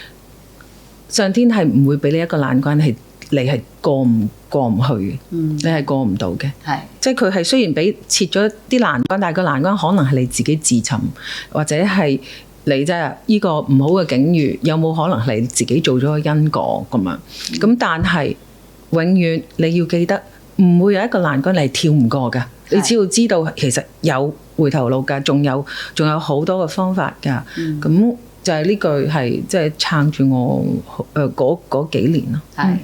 上天係唔會俾你一個難關係，你係過唔去嘅，你係過唔到嘅。係即係佢係雖然俾設咗啲難關，但係個難關可能係你自己自尋或者係你真係呢個唔好嘅境遇，有冇可能係你自己做咗個因果咁樣？咁但係永遠你要記得，唔會有一個欄杆你跳唔過㗎。你只要知道其實有回頭路㗎，仲有好多嘅方法㗎。咁就係呢句係即係撐住我嗰幾年咯。係。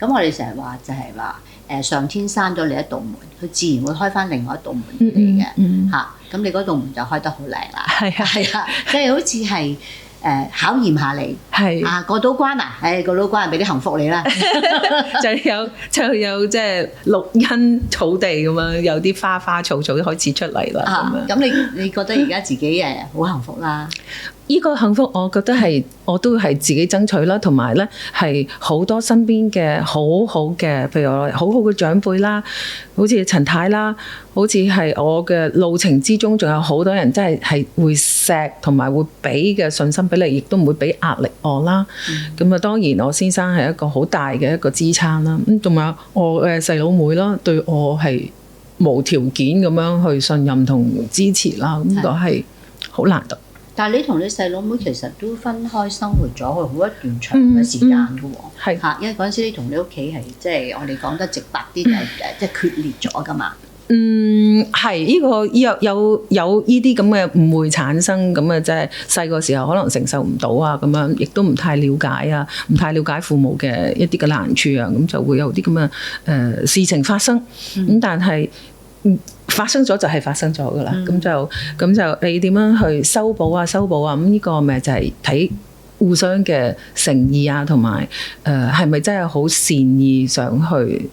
咁我哋成日話就係話上天閂咗你一道門，佢自然會開翻另外一道門俾你嘅嚇。咁你嗰道門就開得好靚啦。係啊，即係好似係考驗下你係過到關啊！過到關俾啲幸福你啦。就有即係綠茵草地咁樣，有啲花花草草開始出嚟啦。咁你覺得而家自己好幸福啦？呢個幸福，我覺得我都係自己爭取啦，同埋咧係好多身邊嘅好好嘅，譬如我好好嘅長輩啦，好似陳太啦，好似係我嘅路程之中，仲有好多人真係會錫同埋會俾嘅信心俾你，亦都唔會俾壓力我啦。咁啊，當然我先生係一個好大嘅一個支撐啦。咁仲有我嘅細佬妹啦，對我係無條件咁樣去信任同支持啦。咁個係好難得。但係你同你細佬妹其實都分開生活咗好一段長嘅時間㗎喎，係因為嗰陣時你同你屋企係即係我哋講得直白啲，即係決裂咗㗎嘛。係呢個有呢啲咁嘅誤會產生，咁啊即係細個時候可能承受唔到啊，咁樣亦都唔太了解啊，唔太了解父母嘅一啲嘅難處啊，咁就會有啲咁嘅事情發生。咁但係發生咗就係發生咗㗎啦，咁就你點樣去修補啊？咁呢個咪就係睇互相嘅誠意啊，同埋係咪真係好善意想去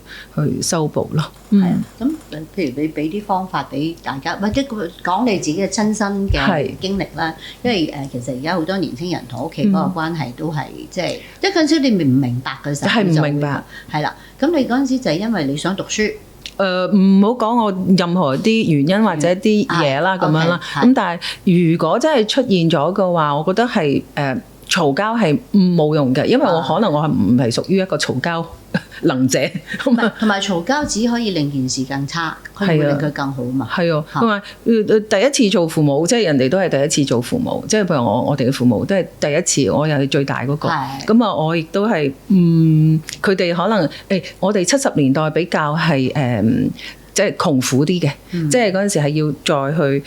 修補咯？係啊，咁譬如你俾啲方法俾大家，或者講你自己嘅親身嘅經歷啦。因為其實而家好多年輕人同屋企嗰個關係都係即係一陣時你唔明白嘅時候，係唔明白，係啦。咁你嗰陣時就係因為你想讀書。唔好講我任何啲原因或者啲嘢啦咁樣啦。咁但係如果真係出現咗嘅話，我覺得係嘈交係冇用嘅，因為我可能我係唔係屬於一個嘈交能者。同埋嘈交只可以令件事更差，佢會令佢更好嘛。係啊，同埋第一次做父母，即係人哋都係第一次做父母，即係譬如我哋嘅父母都係第一次，我又係最大嗰個。咁啊，我亦都係佢哋可能我哋70年代比較係即係窮苦啲嘅，即係嗰陣時係要再去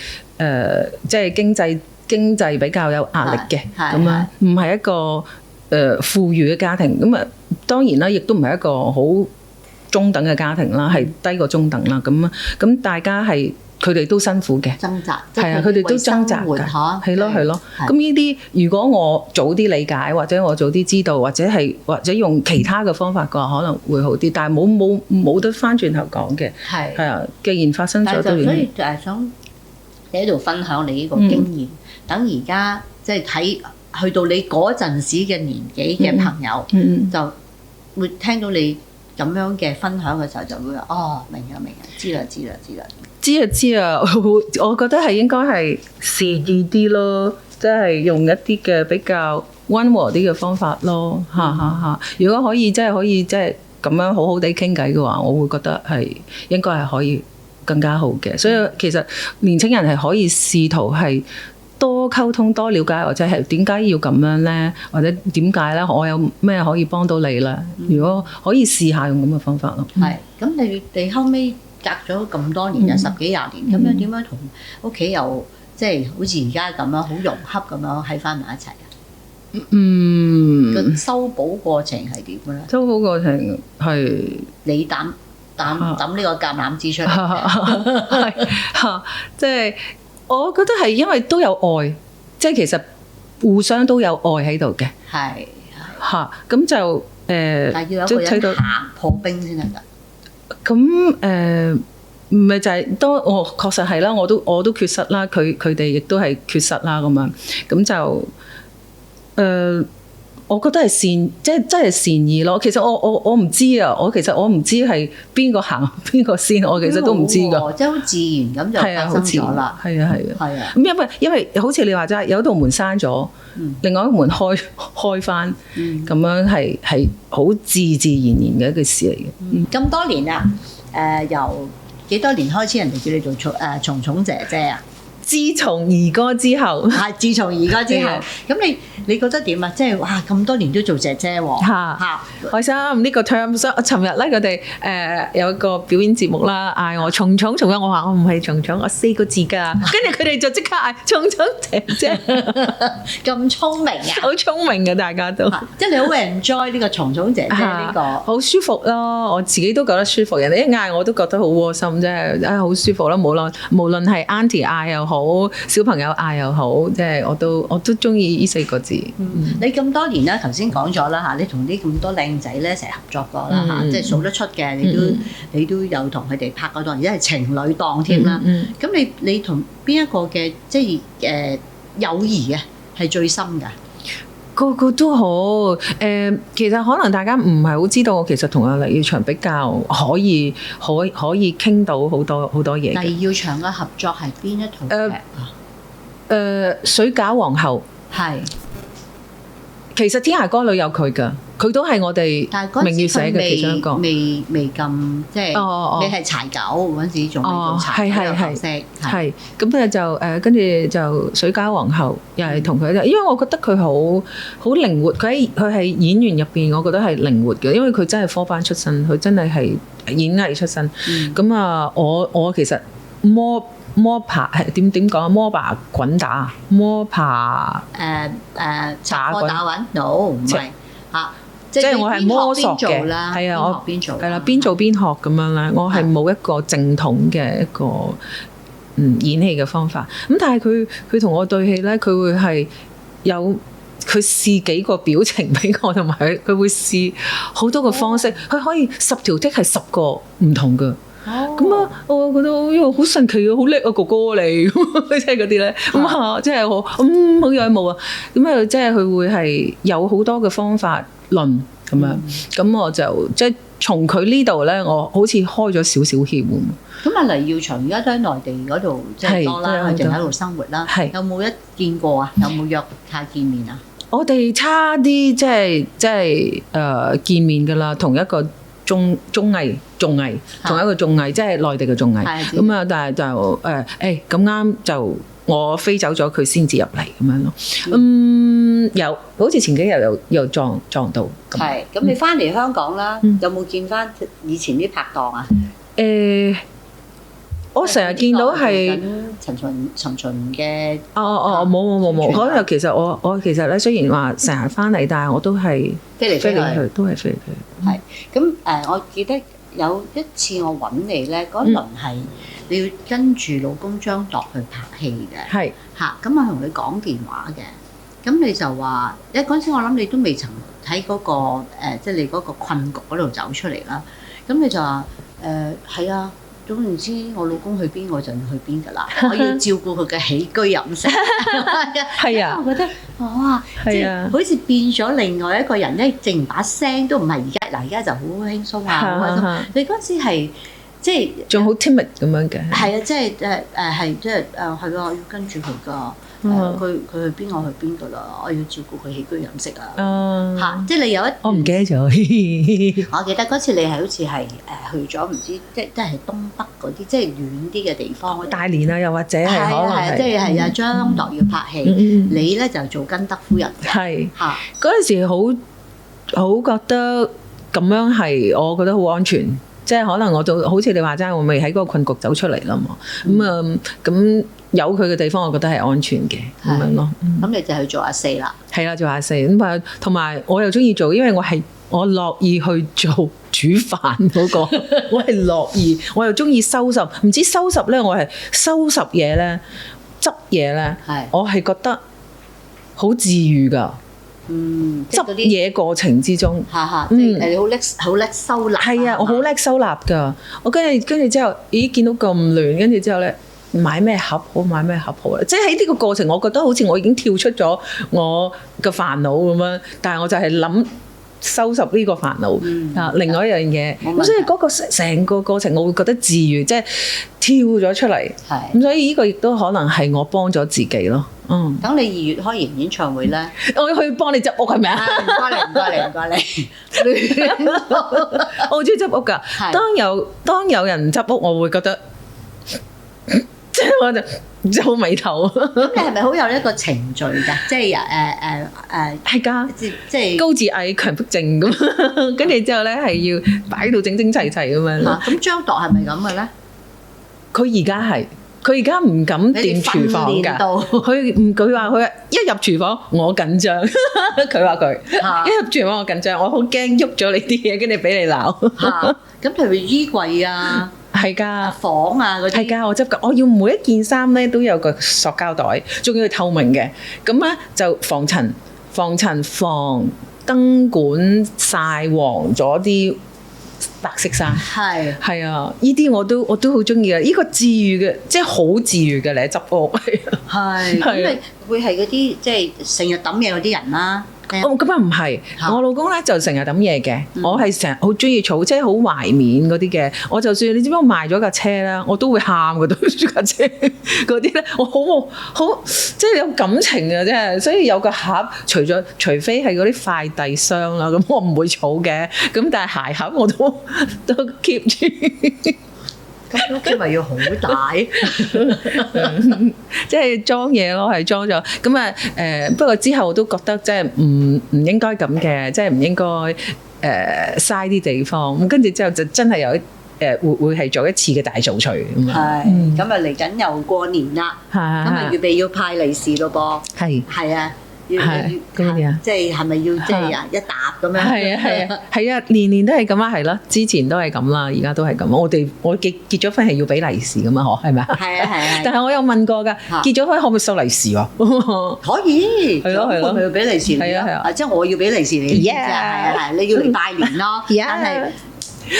即係經濟比較有壓力嘅，咁啊唔係一個富裕嘅家庭，咁啊當然啦，亦都唔係一個好中等嘅家庭啦，係低過中等啦，咁大家係佢哋都辛苦嘅，掙扎，係啊，佢哋都掙扎㗎，係咯，咁呢啲如果我早啲理解，或者我早啲知道，或者用其他嘅方法嘅話，可能會好啲，但係冇得翻轉頭講嘅，係啊，既然發生咗，所以就係想你喺度分享你呢個經驗。等而家即係睇去到你嗰陣時嘅年紀嘅朋友，就會聽到你咁樣嘅分享嘅時候，就會話明啊，知啦，我覺得係應該係善意啲咯，即係用一啲嘅比較溫和啲嘅方法咯，如果可以即係咁樣好好地傾偈嘅話，我會覺得係應該係可以更加好嘅。所以其實年輕人係可以試圖係多溝通、多了解，或者係點解要咁樣呢？或者點解呢？我有咩可以幫到你呢？如果可以試下用咁嘅方法咯。係，咁你後尾隔咗咁多年，10幾20年，咁樣點樣同屋企又即係好似而家咁樣好融洽咁樣喺翻埋一齊啊？個修補過程係點嘅咧？修補過程係你抌呢個橄欖枝出嚟，即係。我覺得係因為都有愛，即係其實互相都有愛喺度嘅。係咁就但係要有一個人行破冰先得㗎。咁唔係就係當我確實係啦，我都缺失啦，佢哋亦都係缺失啦咁樣，咁就我覺得係即係真係善意咯。其實我唔知啊，其實我唔知係邊個行邊個先，我其實都唔知㗎。即係好自然咁就發生咗啦。係啊。咁因為好似你話齋，有一道門閂咗，另外一個門開翻，咁樣係好自然嘅一個事嚟嘅。咁多年啦，由幾多年開始人哋叫你做蟲蟲姐姐啊？自從兒歌之後，係自從兒歌之後，咁你覺得點啊？即係哇咁多年都做姐姐喎，開心呢個 term。尋日咧佢哋有個表演節目啦，嗌我蟲蟲，我話我唔係蟲蟲，我4個字㗎。跟住佢哋就即刻嗌蟲蟲姐姐，咁聰明啊！好聰明嘅大家都，即係你好 enjoy 呢個蟲蟲姐姐呢個，好舒服咯。我自己都覺得舒服，人哋一嗌我都覺得好窩心啫，好舒服啦。無論係 auntie 嗌又好，小朋友嗌又好，即係我都中意呢4個字。你咁多年咧，頭先講咗啦嚇，你同啲咁多靚仔咧成日合作過啦嚇，即係數得出嘅，你都有同佢哋拍過檔，而且係情侶檔添啦。咁你同邊一個嘅即係友誼啊係最深㗎？個個都好其實可能大家唔係好知道，我其實同阿黎耀祥比較可以傾到好多嘢。黎耀祥嘅合作係邊一套劇啊？水餃皇后係。其實《天涯歌女》有佢㗎，佢都係我哋明月社嘅其中一個。未咁即係，你係柴狗嗰陣時仲未做柴狗嘅角色。係咁咧就跟住就水餃皇后又係同佢，因為我覺得佢好靈活，佢係演員入邊，我覺得係靈活嘅，因為佢真係科班出身，佢真係演藝出身。咁啊，我其實摸爬係點講啊？摸爬滾打，摸爬打滾 no 唔係嚇，即係我係摸索嘅，係啊，我邊做係啦，邊做邊學咁樣咧。我係冇一個正統嘅一個演戲嘅方法。咁但係佢同我對戲咧，佢會係有佢試幾個表情俾我，同埋佢會試好多個方式，佢可以10條剔係10個唔同嘅。咁啊，我覺得好神奇啊，好叻啊，哥哥你即係嗰啲咧，咁即係好仰慕啊。咁啊，即係佢會係有好多嘅方法論咁樣。咁我就即係從佢呢度咧，我好似開咗少少竅。咁啊，黎耀祥而家都喺內地嗰度即係多啦，佢哋喺度生活啦。有冇一見過啊？有冇約下見面啊？我哋差啲即係見面㗎啦，同一個綜藝，同一個綜藝，即係內地嘅綜藝。咁啊，但係就咁啱就我飛走咗，佢先至入嚟咁樣咯。有好似前幾日又撞到。係，咁你翻嚟香港啦，有冇見翻以前啲拍檔啊？我成日見到係陳秦嘅。冇。嗰日其實我其實咧，雖然話成日翻嚟，但係我都係飛嚟去，都係飛嚟去。係咁我記得有一次我揾你咧，嗰輪係你要跟住老公張鐸去拍戲嘅。係嚇，咁我同你講電話嘅，咁你就話，因為嗰陣時我諗你都未曾喺嗰個即係你嗰個困局嗰度走出嚟啦。咁你就話係啊。總唔知我老公去邊，我就要去邊㗎啦。我要照顧佢嘅起居飲食。係啊，我覺得哇，即係好似變咗另外一個人咧，淨把聲都唔係而家。嗱，而家就好輕鬆啊，好開心。你嗰陣時係即係仲好 timid 咁樣嘅。係啊，即係係即係係咯，我要跟住佢㗎。佢去邊我去邊㗎啦，我要照顧佢起居飲食啊。嚇，即係你有一我唔記得咗。我記得嗰次你係好似係去咗唔知即係東北嗰啲即係遠啲嘅地方。大連啊，又或者係可能係即係係啊張鐸要拍戲，你咧就做根德夫人。係嚇，嗰陣時好覺得咁樣係，我覺得好安全。即係可能我就好似你話齋，我未喺嗰個困局走出嚟啦嘛。咁有佢嘅地方，我覺得係安全嘅咁樣咯。咁你就去做阿四啦。係啦，做阿四咁啊，同埋我又中意做，因為我樂意去做煮飯嗰個，我係樂意，我又中意收拾。唔知收拾咧，我係收拾嘢咧、執嘢咧，我係覺得好治愈㗎。執嘢過程之中，你好叻收納。係啊，我好叻收納㗎。我跟住之後，咦，見到咁亂，跟住之後咧，買咩盒好？買咩盒好咧？即係喺呢個過程，我覺得好似我已經跳出咗我嘅煩惱咁樣，但係我就係諗收拾呢個煩惱啊，另外一樣嘢。咁所以嗰個成個過程，我會覺得治愈，即係跳咗出嚟。係咁，所以呢個亦都可能係我幫咗自己咯。等你2月開完演唱會咧，我要去幫你執屋係咪啊？唔該你。我好中意執屋㗎。當有人唔執屋，我會覺得即係我就皺眉頭。咁你係咪好有一個程序㗎？即係係㗎，即係高智矮強迫症咁，跟住之後咧係要擺到整整齊齊咁樣。咁張度係咪咁嘅咧？佢而家係。佢而家唔敢掂廚房㗎，佢話佢一入廚房我緊張，佢話佢一入廚房我緊張，我好驚喐咗你啲嘢，跟住俾你鬧。咁譬如衣櫃啊，係㗎，房啊嗰啲，係㗎，我執㗎，我要每一件衫咧都有個塑膠袋，仲要係透明嘅，咁咧就防塵、防燈管曬黃咗啲。白色衫係啊，呢啲我都好中意啊！呢個治愈嘅，即係好治愈嘅，你執屋係。咁你會係嗰啲即係成日抌嘢嗰啲人啦。哦，咁啊唔係，我老公咧就成日抌嘢嘅，我係成日好中意儲，即係好懷緬嗰啲嘅。我就算你知唔知我賣咗架車啦，我都會喊嘅，對住架車嗰啲咧，我好即係有感情啊！即係，所以有個盒，除非係嗰啲快遞箱啦，咁我唔會儲嘅。咁但係鞋盒我都 keep 住。咁屋企咪要好大，即係裝嘢咯，係裝咗。咁啊不過之後都覺得即係唔應該咁嘅，即係唔應該嘥啲地方。咁跟住之後就真係有會係做一次嘅大掃除咁啊。係，咁啊嚟緊又過年啦，咁啊預備要派利是咯噃。係啊。係咁樣啊！即係係咪要即係一沓咁樣？係啊，年年都係咁啊，係咯，之前都係咁啦，而家都係咁。我結咗婚係要俾利是咁啊，嗬，係咪啊？係啊。但係我有問過㗎，結咗婚可唔可以收利是喎？可以。係咯。我咪要俾利是你。係啊。即係我要俾利是你。係啊，你要嚟拜年咯。但係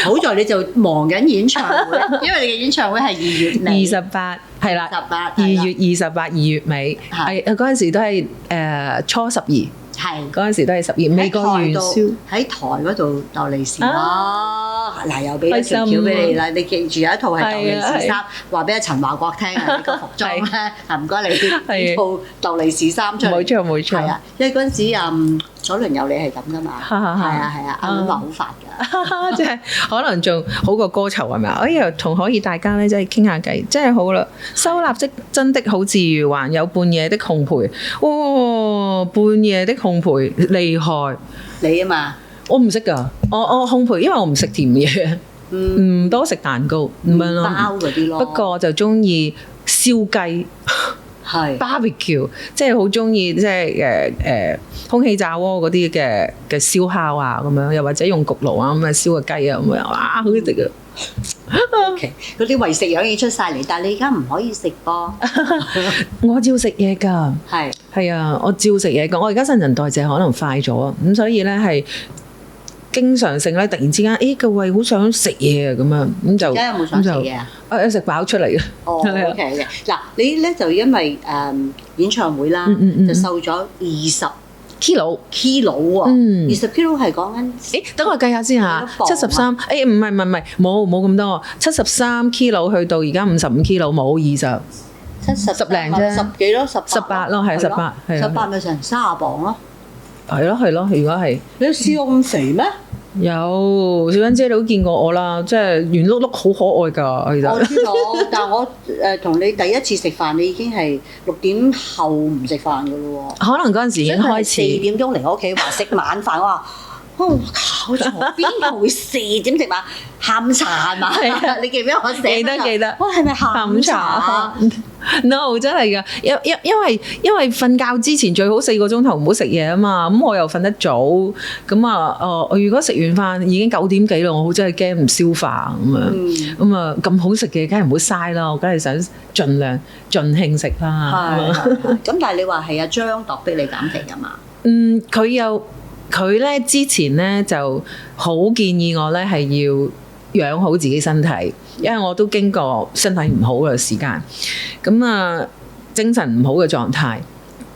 好在你就忙緊演唱會，因為你嘅演唱會係2月尾28，係啦，2月28， 2月尾，係嗰陣時都係初12，係嗰陣時都係12，未過元宵，喺台嗰度鬥利是咯。嗱，又俾一條橋俾你啦，你記住有一套係鬥利是衫，話俾阿陳華國聽啊，你個服裝咧，唔該你呢套鬥利是衫出嚟。冇錯。係啊，因為嗰陣時左鄰右里係咁噶嘛，係啊，阿妹話好發㗎，即係可能仲好過歌酬係咪啊？哎呀，同可以大家咧即係傾下偈，真係好啦。收納即真的好治愈，還有半夜的烘焙，哇！半夜的烘焙厲害，你啊嘛，我唔識㗎，我烘焙，因為我唔食甜嘢，唔多食蛋糕咁樣咯，包嗰啲咯。不過我就中意燒雞。係 barbecue， 即係好中意即係空氣炸鍋嗰啲嘅燒烤啊咁樣，又或者用焗爐啊咁啊燒個雞啊咁樣，哇好食啊！OK，嗰啲為食樣已經出晒嚟，但係你而家唔可以食噃。我照食嘢㗎，係啊，我照食嘢㗎。我而家新陳代謝可能快咗，咁所以咧係。經常性咧，突然之間，個胃好想食嘢啊，咁樣咁就。而家有冇想食嘢啊？食飽出嚟嘅。哦，OK 嘅。嗱，你咧就因為演唱會啦，就瘦咗20 kilo 喎。20 kilo 係講緊。等我計下先嚇。73。唔係，冇咁多。73 kilo 去到而家55 kilo，冇20。10零啫。10幾咯，18咯，係18。18咪成30磅咯。係咯，如果係。你有試過咁肥咩？有，小欣姐你都見過我啦，即係圓碌碌好可愛㗎，其實。我知道，但係我同你第一次食飯，你已經係6點後唔食飯㗎咯喎。可能嗰陣時已經開始。4點鐘嚟我屋企話食晚飯，我話。我靠！邊個會4點食飯？下午茶係嘛？你記唔記得我寫？記得。哇，係咪下午茶？No， 真係㗎，因為瞓覺之前最好4個鐘頭唔好食嘢啊嘛。咁我又瞓得早，咁我如果食完飯已經9點幾啦，我真係驚唔消化咁樣。咁啊咁好食嘅，梗係唔好嘥啦。我梗係想盡量盡興食啦。咁但係你話係阿張度逼你減肥㗎嘛？佢咧之前咧就好建議我咧係要養好自己身體，因為我都經過身體唔好嘅時間，咁精神唔好嘅狀態，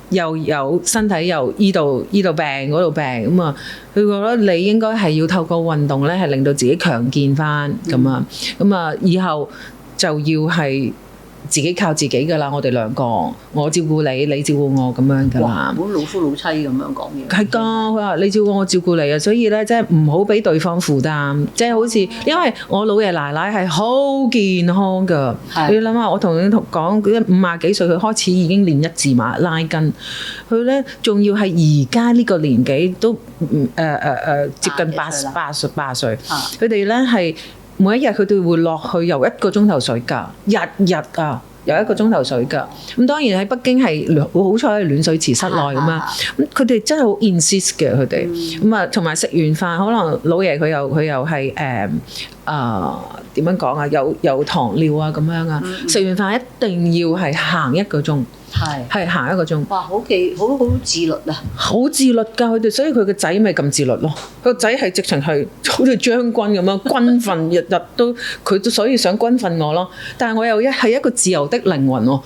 又有身體又依度病嗰度病，咁佢覺得你應該係要透過運動咧係令到自己強健翻咁啊，以後就要係自己靠自己㗎啦，我哋兩個，我照顧你，你照顧我咁樣㗎啦。好老夫老妻咁樣講嘢。係㗎，佢話你照顧我照顧你啊，所以咧即係唔好俾對方負擔，即係好似因為我老爺奶奶係好健康㗎，你諗下我同你講佢50幾歲，佢開始已經練一字馬拉筋，佢咧仲要係而家呢個年紀都接近八歲，佢哋咧係。每一日佢哋會落去游1個鐘頭水㗎，日啊游1個鐘頭水㗎。咁當然喺北京係好彩係暖水池室內咁樣。咁佢哋真係好 insist 嘅佢哋。咁啊，同埋食完飯，可能老爺佢又係點樣講啊？有糖尿啊咁樣啊。食完飯一定要係行1個鐘。係行1個鐘。哇！好自律啊！好自律㗎，佢哋，所以佢個仔咪咁自律咯。佢個仔係直情係好似將軍咁樣軍訓，日日都佢都所以想軍訓我咯。但係我又係一個自由的靈魂喎，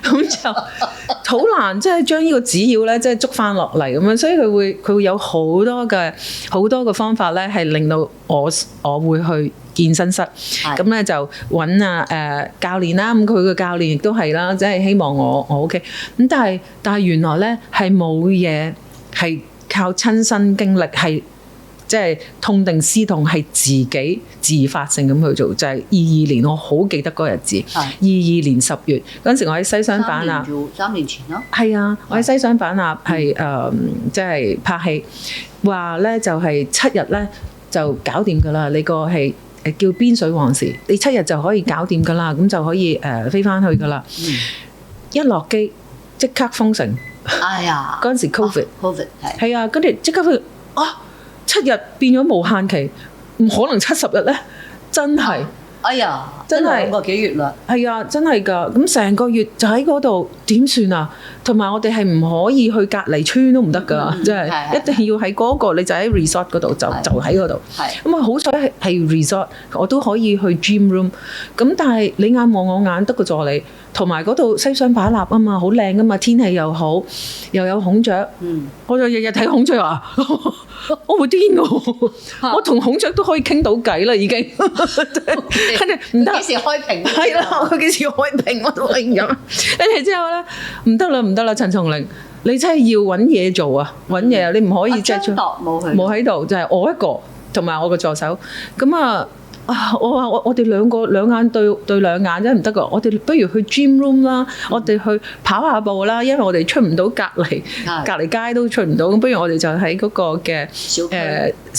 咁就好難即係將呢個紙鷂咧即係捉翻落嚟咁樣。所以佢會有好多嘅方法咧，係令到我會去健身室，咁咧就揾教練啦。咁佢個教練亦都係啦，即係希望我 OK。咁但係原來咧係冇嘢係靠親身經歷，係即係痛定思痛，係自己自發性咁去做。就係22年，我好記得嗰個日子。22年10月嗰陣時，我喺西雙版納。3年前咯。係啊，我喺西雙版納係即係拍戲，話咧就係7日咧就搞掂㗎啦。你個係叫邊水往事，你7日就可以搞掂㗎啦，咁就可以飛翻去㗎啦。一落機即刻封城。哎呀！嗰陣時 Covid 係啊，跟住即刻佢7日變咗無限期，唔可能70日咧，真係。哎呀，真係2個幾月啦。係啊，真係㗎。咁成個月就喺嗰度點算啊？同埋我哋係唔可以去隔離村都唔得㗎，即係一定要喺嗰個，你就喺 resort 嗰度就喺嗰度。咁啊，好彩係 resort，我都可以去 gym room。咁但係你眼望我眼，得個助理，同埋嗰度西雙版納啊嘛，好靚㗎嘛，天氣又好，又有孔雀。我就日日睇孔雀啊！我會癲喎！我同孔雀都可以傾到偈啦，已經。跟住唔得，幾時開屏？係啦，佢幾時開屏我都係咁。跟住之後咧，唔得啦，陳松伶，你真係要揾嘢做啊！揾嘢，你唔可以即係冇喺度，就係我一個同埋我個助手。咁啊！我話我哋兩眼對兩眼真係唔得噶，我哋不如去 gym room 啦，我哋去跑下步啦，因為我哋出唔到隔離街都出唔到，咁不如我哋就喺嗰個嘅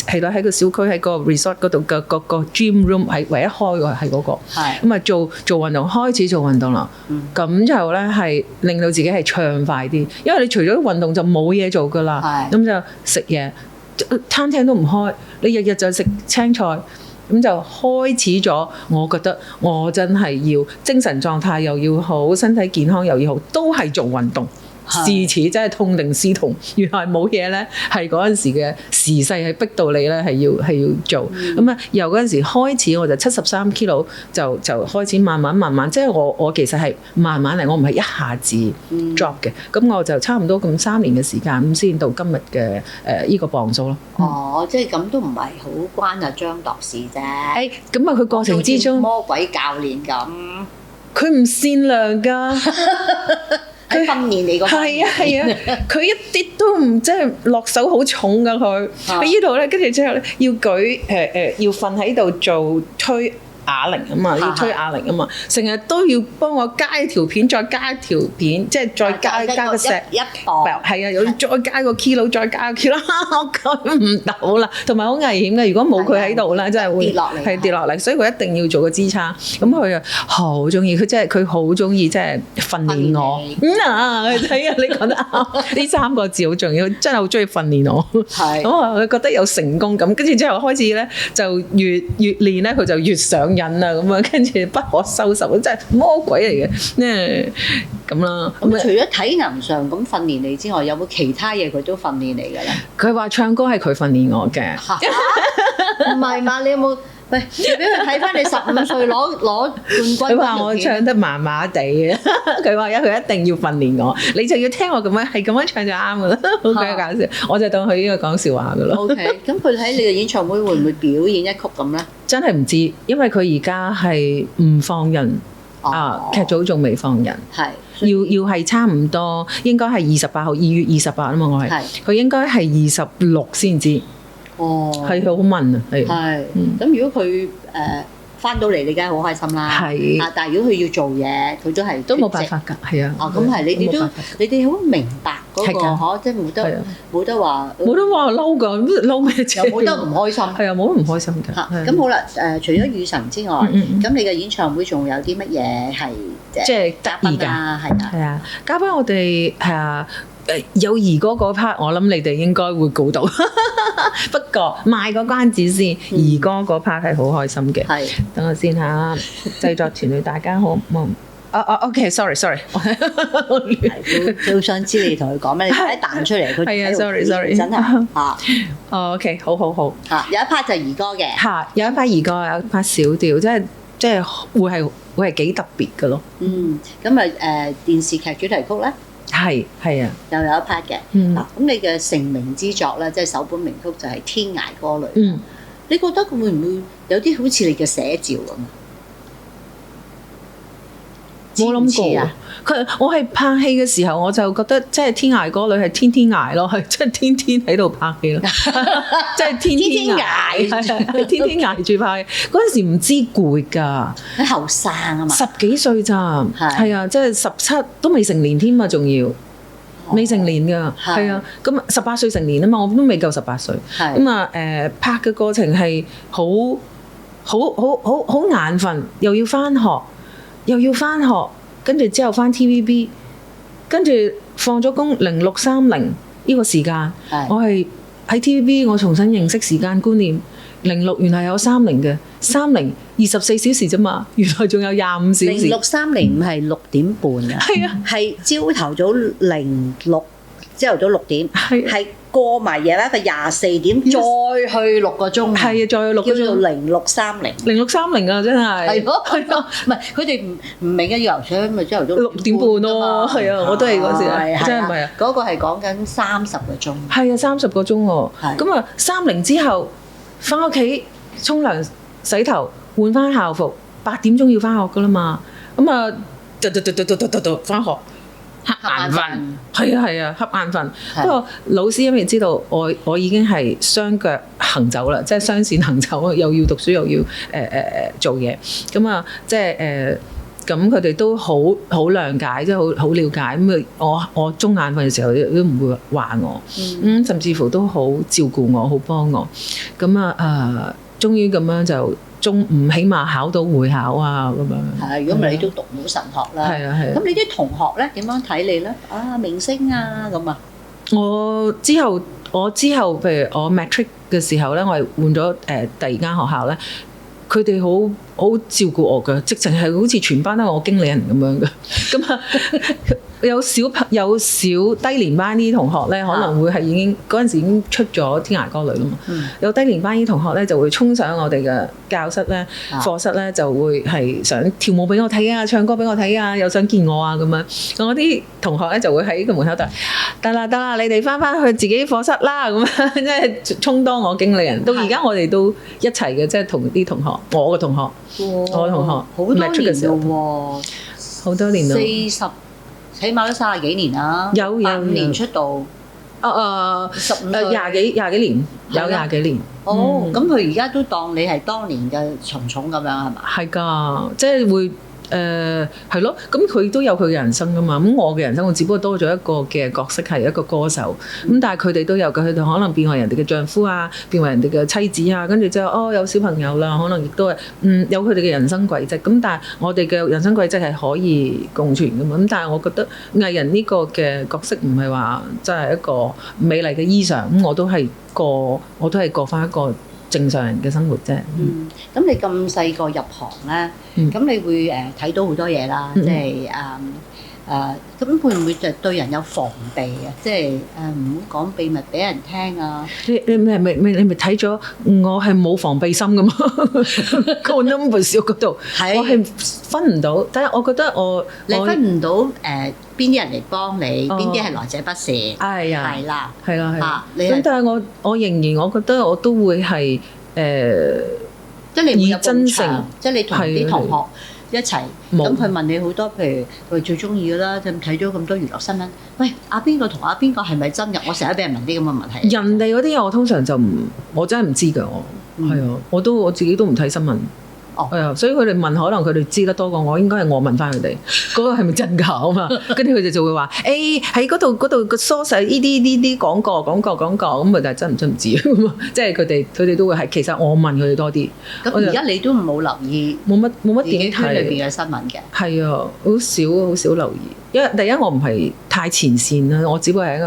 係啦，喺個小區喺個 resort 嗰度嘅個 gym room 係唯一開嘅係嗰個，咁啊做運動，開始做運動啦，咁就咧係令到自己係暢快啲，因為你除咗運動就冇嘢做噶啦，咁就食嘢，餐廳都唔開，你日日就食青菜。咁就開始咗，我覺得我真係要精神狀態又要好，身體健康又要好，都係做運動。自此真係痛定思痛，原來冇嘢咧，係嗰陣時嘅時勢係逼到你咧，係要做。咁啊，由嗰陣時開始，我就73 kilo 就開始慢慢，即係我其實係慢慢嚟，我唔係一下子 drop 嘅。咁我就差唔多咁3年嘅時間，咁先到今日嘅呢個磅數咯。哦，即係咁都唔係好關阿張度事啫。咁啊，佢過程之中魔鬼教練咁，佢唔善良㗎。佢訓練你個係啊，佢一啲都唔即係落手好重㗎佢。喺呢度咧，跟住之後咧要舉要瞓喺度做推啞鈴啊嘛，要推啞鈴啊嘛，成日都要幫我加一條片，再加一條片，即係再加個石一磅，係啊，又要再加個 kilo， 再加個 kilo， 我舉唔到啦，同埋好危險嘅。如果冇佢喺度咧，真係會跌落嚟，所以佢一定要做個支撐。咁佢啊好中意，佢好中意即係訓練我。睇啊，你講得啱，呢3個字好重要，真係好中意訓練我。咁佢覺得有成功感，跟住之後開始咧就越練咧，佢就越上癮啦，咁啊，跟住不可收拾，真係魔鬼嚟嘅，咁啦。咁除咗體能上咁訓練你之外，有冇其他嘢佢都訓練你㗎咧？佢話唱歌係佢訓練我嘅，唔係嘛？你有冇？喂，你俾佢睇翻你15歲攞冠軍。佢話我唱得麻麻地嘅，佢話佢一定要訓練我，你就要聽我咁樣係咁樣唱就啱㗎啦，好鬼搞笑。我就當佢呢個講笑話㗎咯。OK，咁佢喺你嘅演唱會會唔會表演一曲咁咧？真係唔知，因為佢而家係唔放人劇組仲未放人，要係差唔多，應該係28號2月28啊嘛，我係佢應該係26先知。係好問啊，係。咁如果佢翻到嚟，你梗係好開心啦。係。但係如果佢要做嘢，佢都冇辦法㗎。係啊。咁係你哋好明白嗰個即係冇得話嬲㗎，嬲咩啫？又冇得唔開心。係啊，冇得唔開心㗎。咁好啦，除咗雨神之外，咁你嘅演唱會仲有啲乜嘢係即係得意㗎？係啊，嘉賓我哋有兒歌嗰 part， 我諗你哋應該會估到。不過賣個關子先，兒歌嗰 part 係好開心嘅。等我先嚇，製作團隊大家好冇？OK，sorry，都想知你同佢講咩？你快啲彈出嚟，佢係啊，sorry，真係嚇。OK，好。有一 part 就係兒歌嘅。嚇，有一 part 兒歌，有一 part 小調，即係會係幾特別嘅咯。咁電視劇主題曲咧？係啊，又有一 part 嘅。嗱，咁你嘅成名之作咧，即係首本名曲就係《天涯歌女》。你覺得會唔會有啲好似你嘅寫照咁？冇諗過啊！我係拍戲嘅時候，我就覺得即係《天涯歌女》係天涯咯，係即係天天喺度拍戲咯，即係天捱，天捱住拍戲。嗰陣時唔知攰㗎，佢後生啊嘛， 10幾歲咋，係啊，即係17都未成年添啊，仲要未成年㗎，係啊，咁18歲成年啊嘛，我都未夠18歲，咁啊拍嘅過程係好眼瞓，又要返學，跟住之後返 TVB， 跟住放咗工0630呢個時間，我係喺 TVB 我重新認識時間觀念。06原來有30嘅，30 24小時啫嘛，原來仲有25小時。0630唔係6點半啊，係啊，係朝頭早06，朝頭早6點，係過埋夜晚嘅24點，再去6個鐘。係啊，再去6個鐘。叫做0630啊，真係。係咯，唔係佢哋唔明嘅要游水，咪朝頭早6點半咯。係啊，我都係嗰時啊，真係唔係啊。嗰個係講緊30個鐘。係啊，30個鐘喎。咁啊，30之後翻屋企沖涼洗頭換翻校服，8點鐘要翻學噶啦嘛。咁啊，翻學。瞌眼瞓，係啊，瞌眼瞓。不過老師因為知道我已經係雙腳行走啦，即係雙線行走，又要讀書又要做嘢，咁啊即係咁佢哋都好諒解，即係好了解。咁我中眼瞓嘅時候都唔會話我，甚至乎都好照顧我，好幫我。咁啊終於咁樣就中五起碼考到會考啊咁樣。係，如果唔係你都讀唔到神學啦。係啊。咁你啲同學咧點樣睇你咧？啊，明星啊咁啊！我之後譬如我 matric 嘅時候咧，我係換咗第二間學校咧，佢哋好照顧我㗎，直情係好似全班都係我經理人咁樣嘅。咁啊有小低年班啲同學咧，可能會係已經嗰陣時已經出咗天涯歌女啦嘛。有低年班啲同學咧，就會衝上我哋嘅教室咧、課室咧，就會係想跳舞俾我睇啊，唱歌俾我睇啊，又想見我啊咁樣。咁我啲同學咧就會喺個門口度，得啦，你哋翻去自己課室啦咁樣，即係充當我經理人。到而家我哋都一齊嘅，即係同啲同學，我嘅同學，好多年咯喎，好多年咯。起碼都30幾年啦，有5年出道，15歲廿幾年，有20幾年。哦，咁佢而家都當你係當年嘅蟲蟲咁樣係嘛？係㗎，即係會。係咯，咁佢都有佢嘅人生噶嘛，咁我嘅人生我只不過多咗一個嘅角色係一個歌手，咁但係佢哋都有嘅，佢哋可能變為人哋嘅丈夫啊，變為人哋嘅妻子啊，跟住之後有小朋友啦，可能亦都係有佢哋嘅人生軌跡，咁但係我哋嘅人生軌跡係可以共存噶嘛，咁但係我覺得藝人呢個嘅角色唔係話真係一個美麗嘅衣裳，咁我都係過翻一個正常人嘅生活啫。咁你咁細個入行咧，咁你會睇到好多嘢啦，即係咁會唔會就對人有防備啊？即係唔好講秘密俾人聽啊！你咪睇咗？我係冇防備心噶嘛，個 number 少嗰度，我係分唔到。但係我覺得你分唔到邊啲人嚟幫你，邊啲係來者不善。係啊，係啦。咁但係我仍然我覺得我都會係即係你以真誠，即係你同啲同學一齊，咁佢問你好多，譬如佢最中意嘅啦，就睇咗咁多娛樂新聞。喂，阿邊個同阿邊個係咪真嘅？我成日俾人問啲咁嘅問題。人哋嗰啲嘢我通常就我真係唔知㗎，係啊，我自己都唔睇新聞。係啊，所以佢哋問，可能佢哋知得多過我，應該係我問翻佢哋嗰個係咪真㗎啊嘛？跟住佢哋就會話：誒喺嗰度個 source 呢啲講過咁啊，但係真唔真唔知即係佢哋都會係，其實我問佢哋多啲。咁而家你都冇留意，冇乜點睇裏邊嘅新聞嘅？係啊，好少留意，因為第一我唔係太前線啦，我只不過係一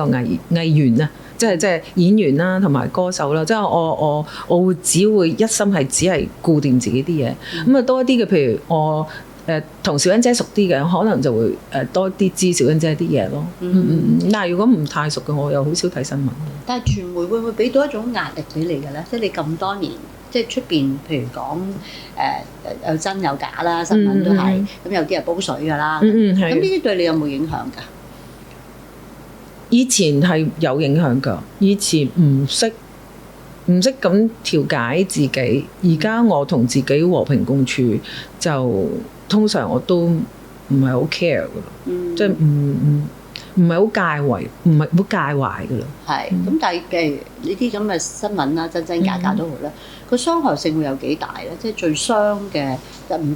個藝員啊。即係演員啦，同埋歌手啦，即係我會只會一心係只係顧掂自己啲嘢，咁啊多一啲嘅，譬如我同小欣姐熟啲嘅，可能就會多啲知小欣姐啲嘢咯。但係如果唔太熟嘅，我又好少睇新聞。但係傳媒會唔會俾到一種壓力俾你嘅咧？即係你咁多年，即係出邊譬如講有真有假啦，新聞都係，咁有啲係煲水㗎啦。咁呢啲對你有冇影響㗎？以前係有影響㗎，以前唔識咁調解自己，而家我同自己和平共處，就通常我都唔係好 care 㗎咯，即係唔係好介懷，唔係好介懷㗎啦。係，咁但係呢啲咁嘅新聞啦，真真假假都好啦，個傷害性會有幾大咧？即係最傷嘅，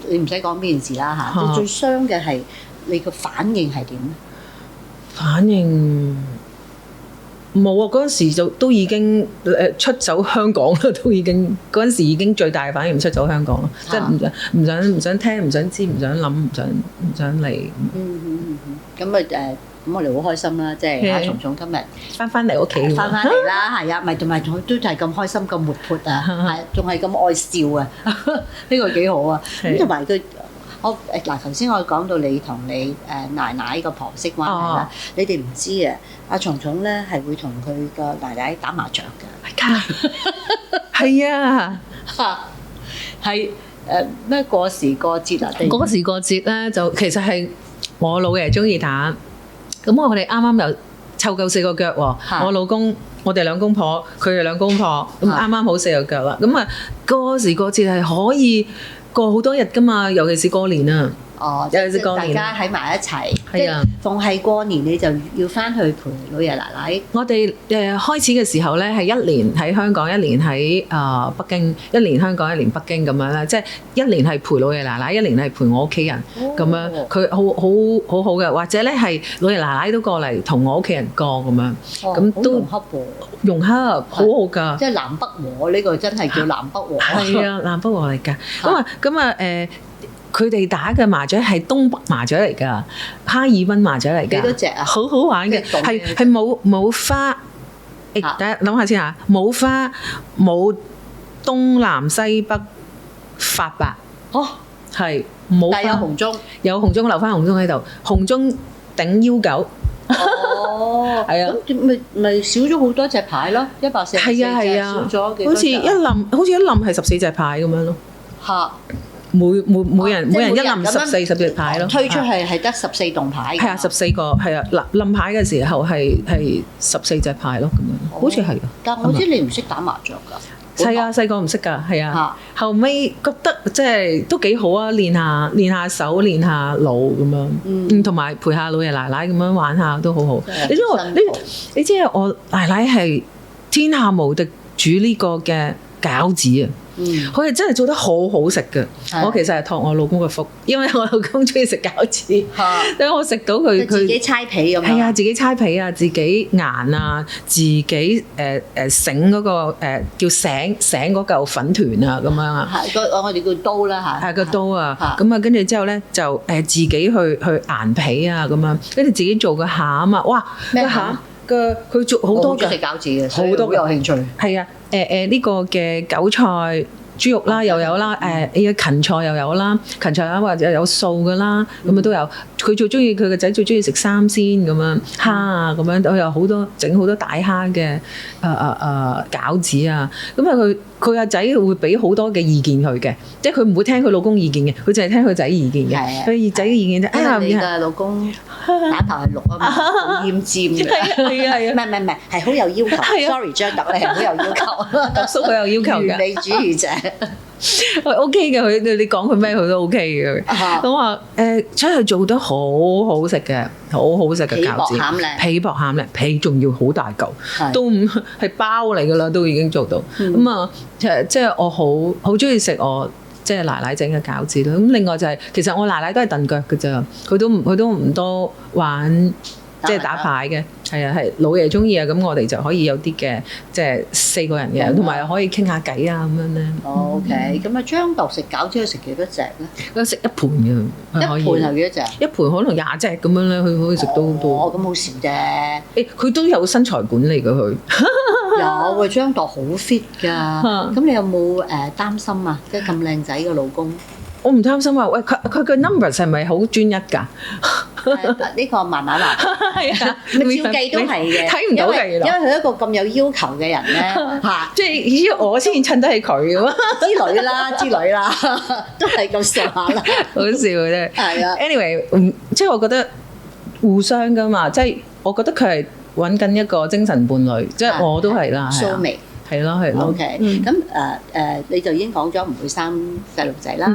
你唔使講邊件事啦嚇，最傷嘅係你個反應係點咧？反應冇啊！嗰陣時就都已經出走香港啦，都已經嗰陣時已經最大嘅反應出走香港啦，即係唔想聽、唔想知、唔想諗、唔想嚟。咁咁我哋好開心啦！即係阿松松今日翻嚟屋企，翻嚟啦，係啊，咪同埋佢都係咁開心、咁活潑啊，係仲係咁愛笑啊！呢個幾好啊！咁同埋佢。頭先我講到你同你奶奶個婆媳關係啦，你哋唔知啊，阿松松咧係會同佢個奶奶打麻雀㗎，係啊，係咩過時過節啊？過時過節咧就其實係我老爺中意打，咁我哋啱啱又湊夠4個腳喎，我老公。我哋兩公婆，佢哋兩公婆，咁啱啱好4個腳啦。咁啊，過時過節係可以過好多日㗎嘛，尤其是過年啊。哦，尤其是過年，大家喺埋一齊。係啊，逢係過年你就要翻去陪老爺奶奶。我哋開始嘅時候咧，係1年喺香港，1年喺北京，1年香港，1年北京咁樣啦。即係1年係陪老爺奶奶，1年係陪我屋企人咁樣。佢好好嘅，或者咧係老爺奶奶都過嚟同我屋企人過咁樣。咁都融洽喎，融洽好好㗎。即係南北和呢個真係叫南北和。係啊，南北和嚟㗎。咁啊佢哋打嘅麻雀係東北麻雀嚟㗎，哈爾濱麻雀嚟㗎。幾多隻啊？好好玩嘅，係冇花。大家諗下先嚇，冇花，冇東南西北發白。哦，係冇。但係有紅中，有紅中留翻紅中喺度，紅中頂腰九。哦，係啊，咁咪少咗好多隻牌咯，144隻，少咗幾多隻？好似一冧係14隻牌咁樣咯。嚇！每人一冧14隻牌咯，推出係得14棟牌。係啊，14個係啊，冧牌嘅時候係14隻牌咯，咁樣好似係。但係我知你唔識打麻雀㗎。係啊，細個唔識㗎，係啊。後尾覺得即係都幾好啊，練下手，練下腦咁樣。同埋陪下老爺奶奶咁樣玩下都好好。你知我奶奶係天下無敵煮呢個嘅餃子啊！佢係真係做得好好食嘅，我其實係託我老公嘅福，因為我老公中意食餃子，所以我食到佢自己搓皮咁樣。係啊，自己搓皮啊，自己研啊，自己醒嗰個叫醒嗰嚿粉團啊咁樣啊。係我哋叫刀啦嚇。係個刀啊，咁啊跟住之後咧就自己去研皮啊咁樣，跟住自己做個餡啊，哇咩餡？佢做好多嘅食餃子嘅，好多有興趣。係啊，呢個嘅韭菜豬肉啦又有啦，芹菜又有啦，芹菜啊或者有素㗎啦，咁啊都有。佢最中意佢個仔最中意食三鮮咁樣蝦啊咁樣，我有好多整好多大蝦嘅餃子啊。咁啊佢個仔會俾好多嘅意見佢嘅，即係佢唔會聽佢老公意見嘅，佢淨係聽佢仔意見嘅。佢仔嘅意見啫。因為你嘅老公打頭係綠啊嘛，好奄尖嘅。係啊，唔係係好有要求。Sorry，張特你係好有要求，叔佢有要求嘅。完美主義者。佢 OK 嘅，你講佢咩佢都 OK 嘅。咁話出去做得好好食嘅，好好食嘅餃子，皮薄餡靚，皮仲要好大嚿，都唔係包嚟㗎啦，都已經做到。咁啊，即係我好中意食我即係奶奶整嘅餃子啦。咁另外就係其實我奶奶都係燉腳嘅咋，佢都唔多玩。即係打牌嘅，係啊，係老爺中意啊，咁我哋就可以有啲嘅，即係4個人嘅，同埋可以傾下偈啊咁樣咧。OK，咁啊張度食餃子要食幾多隻咧？佢食一盤嘅，一盤係幾多隻？一盤可能20隻咁樣咧，佢可以食到好多。哦，咁好少啫。佢都有身材管理嘅佢。有啊，張度好 fit 㗎。咁你有冇擔心啊？即係咁靚仔嘅老公。我唔擔心啊！喂，佢嘅 numbers 係咪好專一㗎？呢個慢慢話，係啊，照計都係嘅，睇唔到嘅，因為佢一個咁有要求嘅人咧，嚇，即係我先襯得起佢咁啊之類啦，都係咁上下啦，好笑嘅啫。係啊 ，anyway， 即係我覺得互相噶嘛，即係我覺得佢係揾緊一個精神伴侶，即係我都係啦，蘇眉係咯係咯。OK，咁你就已經講咗唔會生細路仔啦，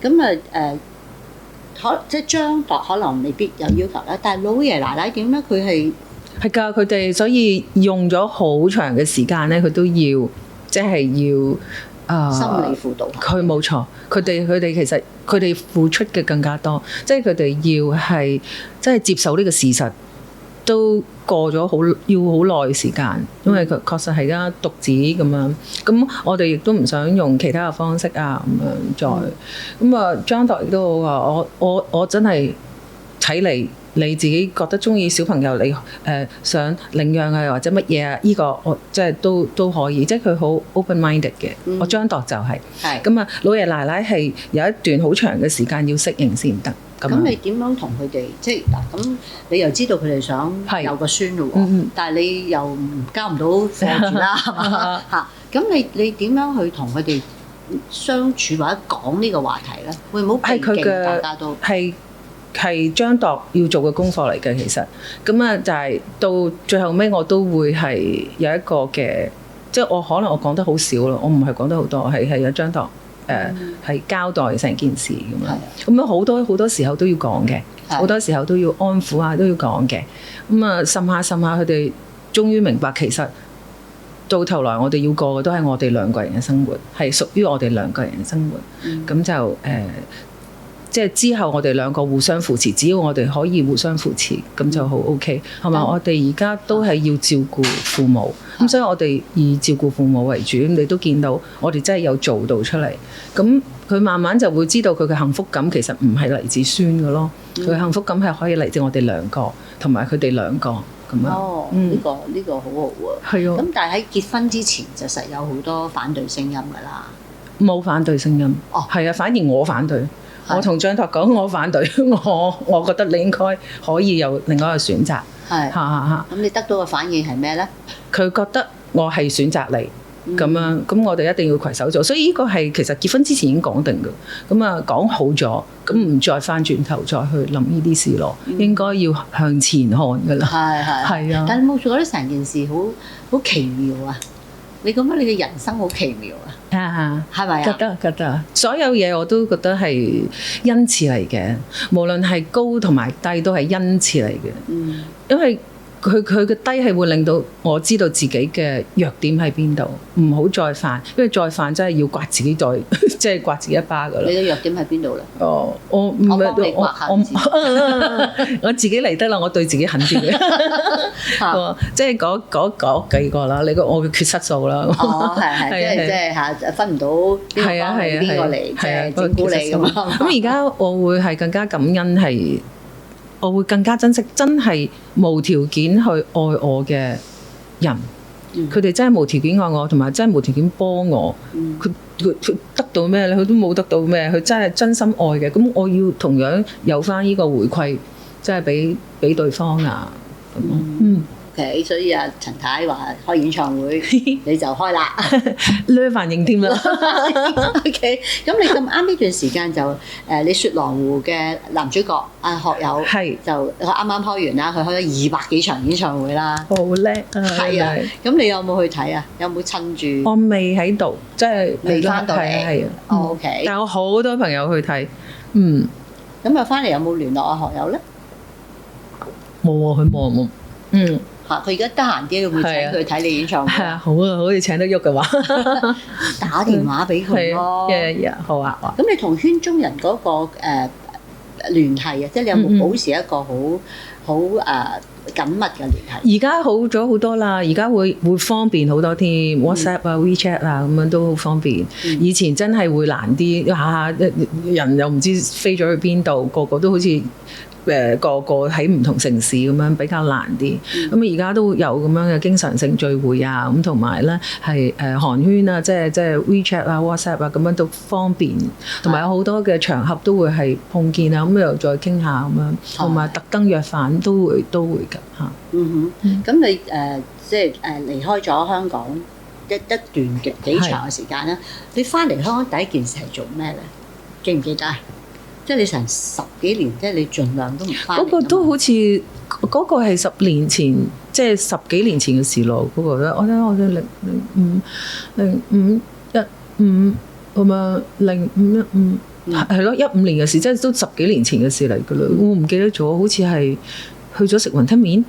咁即係張度可能未必有要求啦，但係老爺奶奶點咧？佢係㗎，佢哋所以用咗好長嘅時間咧，佢都要即係要心理輔導。佢冇錯，佢哋其實佢哋付出嘅更加多，即係佢哋要係即係接受呢個事實，都過咗好耐時間，因為佢確實係而家獨子咁樣，咁我哋亦都唔想用其他嘅方式啊咁樣再咁啊。張度亦都好話我真係睇嚟你自己覺得中意小朋友，你想領養啊或者乜嘢啊，呢個我即係都可以，即係佢好 open minded 嘅。我張度就係咁啊，老爺奶奶係有一段好長嘅時間要適應先得。咁你點樣同佢哋即係嗱？咁你又知道佢哋想有個孫咯喎，但係你又交唔到貨住啦，係嘛嚇？咁你點樣去同佢哋相處或者講呢個話題咧？會唔會好避忌？大家都係張度要做嘅功課嚟嘅，其實咁啊，就係到最後尾我都會係有一個嘅，即係我可能我講得好少咯，我唔係講得好多，係有張度。係交代成件事咁樣好多時候都要講嘅，好多時候都要安撫啊，都要講嘅。咁啊，滲下佢哋終於明白，其實到頭來我哋要過嘅都係我哋兩個人嘅生活，係屬於我哋兩個人嘅生活。咁就即係之後我哋兩個互相扶持，只要我哋可以互相扶持，咁就好 OK，係嘛？我哋而家都係要照顧父母，咁所以我哋以照顧父母為主。你都見到我哋真係有做到出嚟，咁佢慢慢就會知道佢嘅幸福感其實唔係嚟自孫嘅咯，佢幸福感係可以嚟自我哋兩個同埋佢哋兩個咁樣。哦，呢個好好喎。係啊。咁但係喺結婚之前就實有好多反對聲音㗎啦。冇反對聲音。哦。係啊，反而我反對。我同張度講，我反對，我覺得你應該可以有另外一個選擇。係。咁你得到嘅反應係咩咧？佢覺得我係選擇你咁樣，咁我哋一定要攜手做。所以呢個係其實結婚之前已經講定嘅。咁啊講好咗，咁唔再翻轉頭再去諗呢啲事咯。應該要向前看㗎啦。係啊。但係你冇覺得成件事好奇妙啊？你覺得你嘅人生好奇妙啊？係咪啊？覺得，所有嘢我都覺得係恩賜嚟嘅，無論係高同埋低都係恩賜嚟嘅。因為佢嘅低係會令到我知道自己嘅弱點喺邊度，唔好再犯，因為再犯真係要刮自己即係刮自己一巴噶啦。你嘅弱點喺邊度咧？哦，我唔係我自己嚟得啦，我對自己狠啲嘅，即係嗰幾個啦，我嘅缺失數啦。哦，係，即係嚇分唔到邊個嚟，即係整蠱你咁啊。咁而家我會係更加感恩係。我會更加珍惜真係無條件去愛我嘅人，佢哋真係無條件愛我，同埋真係無條件幫我。佢得到咩咧？佢都冇得到咩？佢真係真心愛嘅，咁我要同樣有翻呢個回饋，即係俾對方啊咁咯。OK，所以啊，陳太話開演唱會，你就開啦。呢反應添啦。OK，咁你咁啱呢段時間就你雪狼湖嘅男主角學友係就佢啱啱開完啦，佢開咗200幾場演唱會啦。好叻啊！係啊，咁你有冇去睇啊？有冇趁住？我未喺度，即係未翻到嚟。係啊。OK，但我好多朋友去睇。咁啊，翻嚟有冇聯絡阿學友咧？冇喎，佢冇。嚇！佢而家得閒啲，會唔會請佢睇你演唱會？係啊，好啊，好似請得喐嘅話，打電話俾佢咯。好啊，好啊。咁你同圈中人嗰個聯繫啊，即係你有冇保持一個好緊密嘅聯繫？而家好咗好多啦，而家會方便好多添，WhatsApp 啊、WeChat 啊咁樣都好方便。以前真係會難啲，下下人又唔知飛咗去邊度，個個都好似。個個喺唔同城市咁樣比較難啲，咁而家都有咁樣嘅經常性聚會啊，咁同埋咧係寒暄啊，即係 WeChat 啊、WhatsApp 啊咁樣都方便，同埋有好多嘅場合都會係碰見啊，咁又再傾下咁樣，同埋特登約飯都會㗎嚇。咁你即係離開咗香港一段幾長嘅時間啦，你翻嚟香港第一件事係做咩咧？記唔記得？即係你成10幾年，即係你盡量都唔翻。嗰個都好似嗰個係10年前，即係10幾年前嘅事咯。嗰個咧，我哋0515咁啊0515係咯15年嘅事，即係都10幾年前嘅事嚟㗎啦。我唔記得咗，好似係去咗食雲吞麵，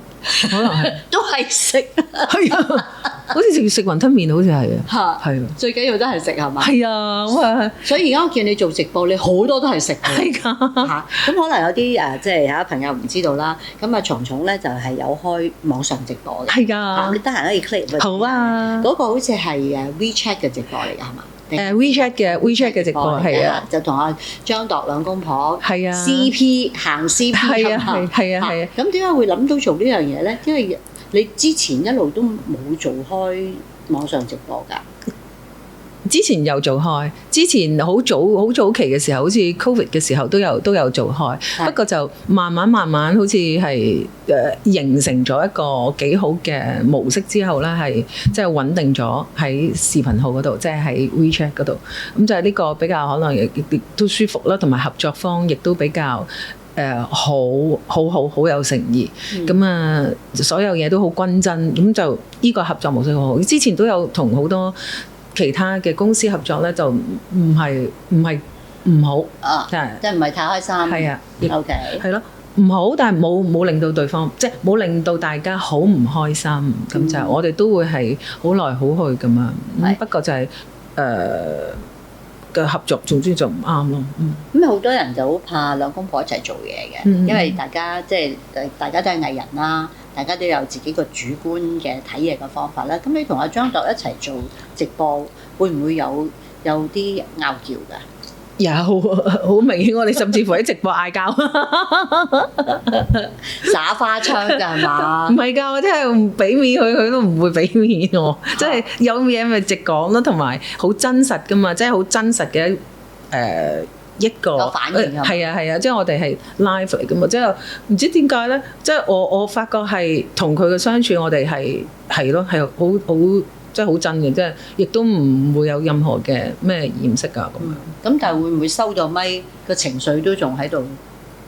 可能係都係食，係啊，好似食雲吞麵，好似係啊，係啊，最緊要都係食係嘛？係啊，咁啊，所以而家我見你做直播，你好多都係食嘅，係㗎嚇。咁可能有啲即係有啲朋友唔知道啦。咁啊，蟲蟲咧就係有開網上直播嘅，係㗎。你得閒可以 click。好啊，嗰個好似係WeChat 嘅直播嚟㗎，係嘛？WeChat 嘅直播係啊，就同阿張度兩公婆係啊 CP 行 CP 係啊。咁點解會諗到做呢樣嘢咧？因為你之前一路都冇做開網上直播㗎。之前有做開，之前好早期嘅時候，好似 Covid 嘅時候都有做開，不過就慢慢好似係形成咗一個幾好嘅模式之後咧，係即係穩定咗喺視頻號嗰度，即係喺 WeChat 嗰度，咁就係呢個比較可能亦都舒服啦，同埋合作方亦都比較好有誠意，咁所有嘢都好均真，咁就呢個合作模式好好。之前都有同好多其他嘅公司合作咧，就唔係唔好，即係唔係太開心。係啊 ，OK，係咯，唔好，但係冇令到對方，即係冇令到大家好唔開心。咁就我哋都會係好來好去咁樣。不過就係嘅合作，總之就唔啱咯。咁好多人就好怕兩公婆一齊做嘢嘅，因為大家即係大家都係藝人啦。大家都有自己個主觀嘅睇嘢嘅方法啦。咁你同阿張度一齊做直播，會唔會有啲拗撬㗎？有，好明顯，我哋甚至乎喺直播嗌交，耍花槍㗎係嘛？唔係㗎，我真係唔俾面佢，佢都唔會俾面我。即係有嘢咪直講咯，同埋好真實㗎嘛，即係好真實嘅一個反應係啊，即係我哋係 live 嚟㗎嘛，即係唔知點解咧，即係我發覺係同佢嘅相處，我哋係咯，係好即係好真嘅，即係亦都唔會有任何嘅咩掩飾啊咁樣。咁但係會唔會收咗咪個情緒都仲喺度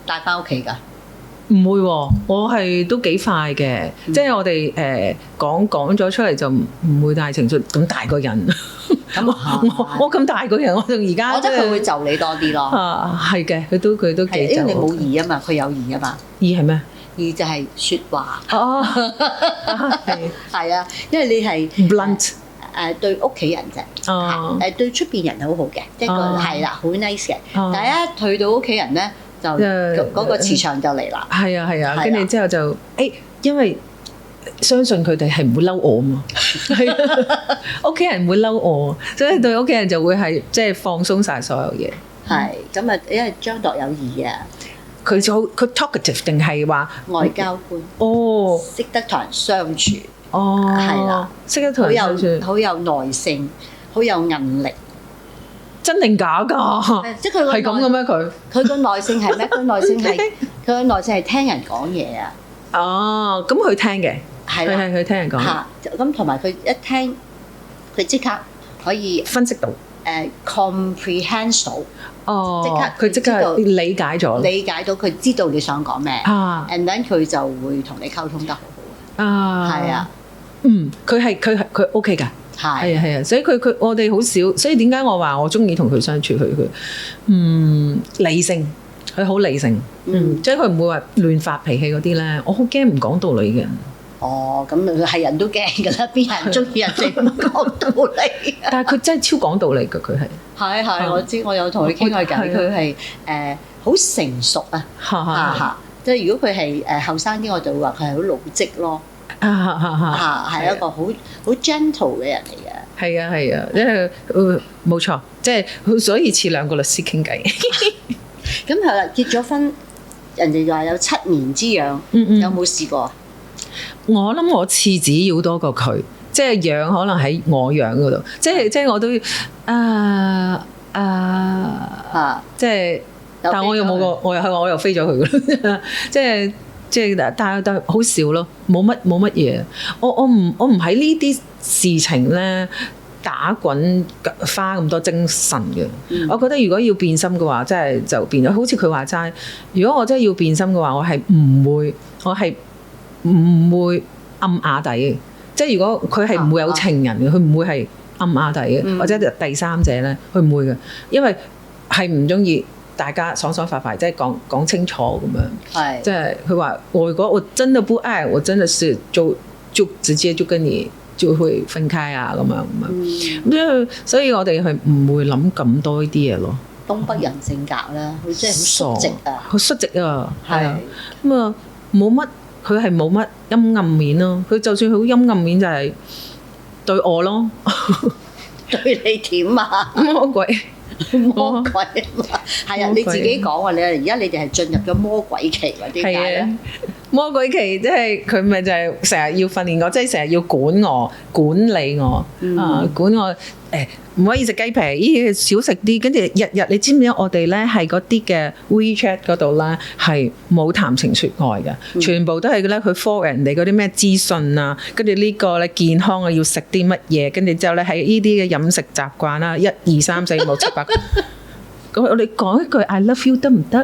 帶翻屋企㗎？唔會喎，我係都幾快嘅，即係我哋講咗出嚟就唔會帶情緒。咁大個人，我咁大個人，我仲而家，我覺得佢會就你多啲咯。係嘅，佢都幾就。因為你冇義啊嘛，佢有義啊嘛。義係咩？義就係説話。係啊，因為你係 blunt 對屋企人啫，對出邊人好好嘅，即係係啦，好 nice 嘅。但係一退到屋企人咧，就嗰個磁場就嚟啦。係啊，跟住之後就因為相信佢哋係唔會嬲我嘛，屋企人唔會嬲我，所以對屋企人就會係即係放鬆晒所有嘢。係咁啊，因為張度有義啊，佢 talkative 定係話外交官識得同人相處係啦，識得同人相處，好有耐性，好有韌力。真定假㗎？即係佢係咁嘅咩？佢個耐性係咩？佢個耐性係聽人講嘢啊！咁佢聽嘅，係啦，佢聽人講嚇，咁同埋佢一聽，佢即刻可以分析到comprehend 到，佢即刻理解咗，理解到佢知道你想講咩，and then 佢就會同你溝通得好好啊，係啊，佢 OK 㗎。係啊，所以佢我哋好少，所以點解我話我中意同佢相處？佢理性，佢好理性，即係佢唔會話亂發脾氣嗰啲咧。我好驚唔講道理嘅人。哦，咁係人都驚㗎啦，邊有人中意人哋唔講道理？但係佢真係超講道理㗎，佢係。係，我知，我有同佢傾過偈，佢係好成熟啊，即係如果佢係後生啲，我就會話佢係好老積咯。係一個好 gentle 嘅人嚟嘅。係啊，因為冇錯，即係所以似兩個律師傾偈。咁係啦，結咗婚，人哋話有7年之癢，有冇試過？我諗我次子要多過佢，即係養可能喺我養嗰度，即係我都即係，但我又冇個，我又飛咗佢啦，即係，但係好少咯，冇乜嘢。我唔喺呢啲事情咧打滾花咁多精神嘅。我覺得如果要變心嘅話，真係就變咗。好似佢話齋，如果我真係要變心嘅話，我係唔會暗啞底嘅。即係如果佢係唔會有情人嘅，佢唔會係暗啞底嘅，或者第三者咧，佢唔會嘅，因為係唔中意大家爽爽快快，即係講清楚咁樣。係，即係佢話如果我真的不愛，我真的是就直接就跟你就會分開啊咁樣咁。所以我哋係唔會諗咁多呢啲嘢咯。東北人性格啦，佢真係好率直啊，好率直啊，係啊。咁啊冇乜，佢係冇乜陰暗面咯。佢就算好陰暗面就係對我咯，對你點啊？魔鬼。魔鬼係啊！你自己講話，你而家你哋係進入咗魔鬼期喎？點解咧？魔鬼期即係佢咪就係成日要訓練我，即係成日要管我、管理我管我唔可以食雞皮，咦少食啲。跟住日你知唔知我哋咧係嗰啲嘅 WeChat 嗰度咧係冇談情説愛嘅，全部都係咧佢 follow 人哋嗰啲咩資訊啊，跟住呢個咧健康啊要食啲乜嘢，跟住之後咧係呢啲嘅飲食習慣啦，1、2、3、4、5、6、7、8。咁我哋講一句 I love you 得唔得？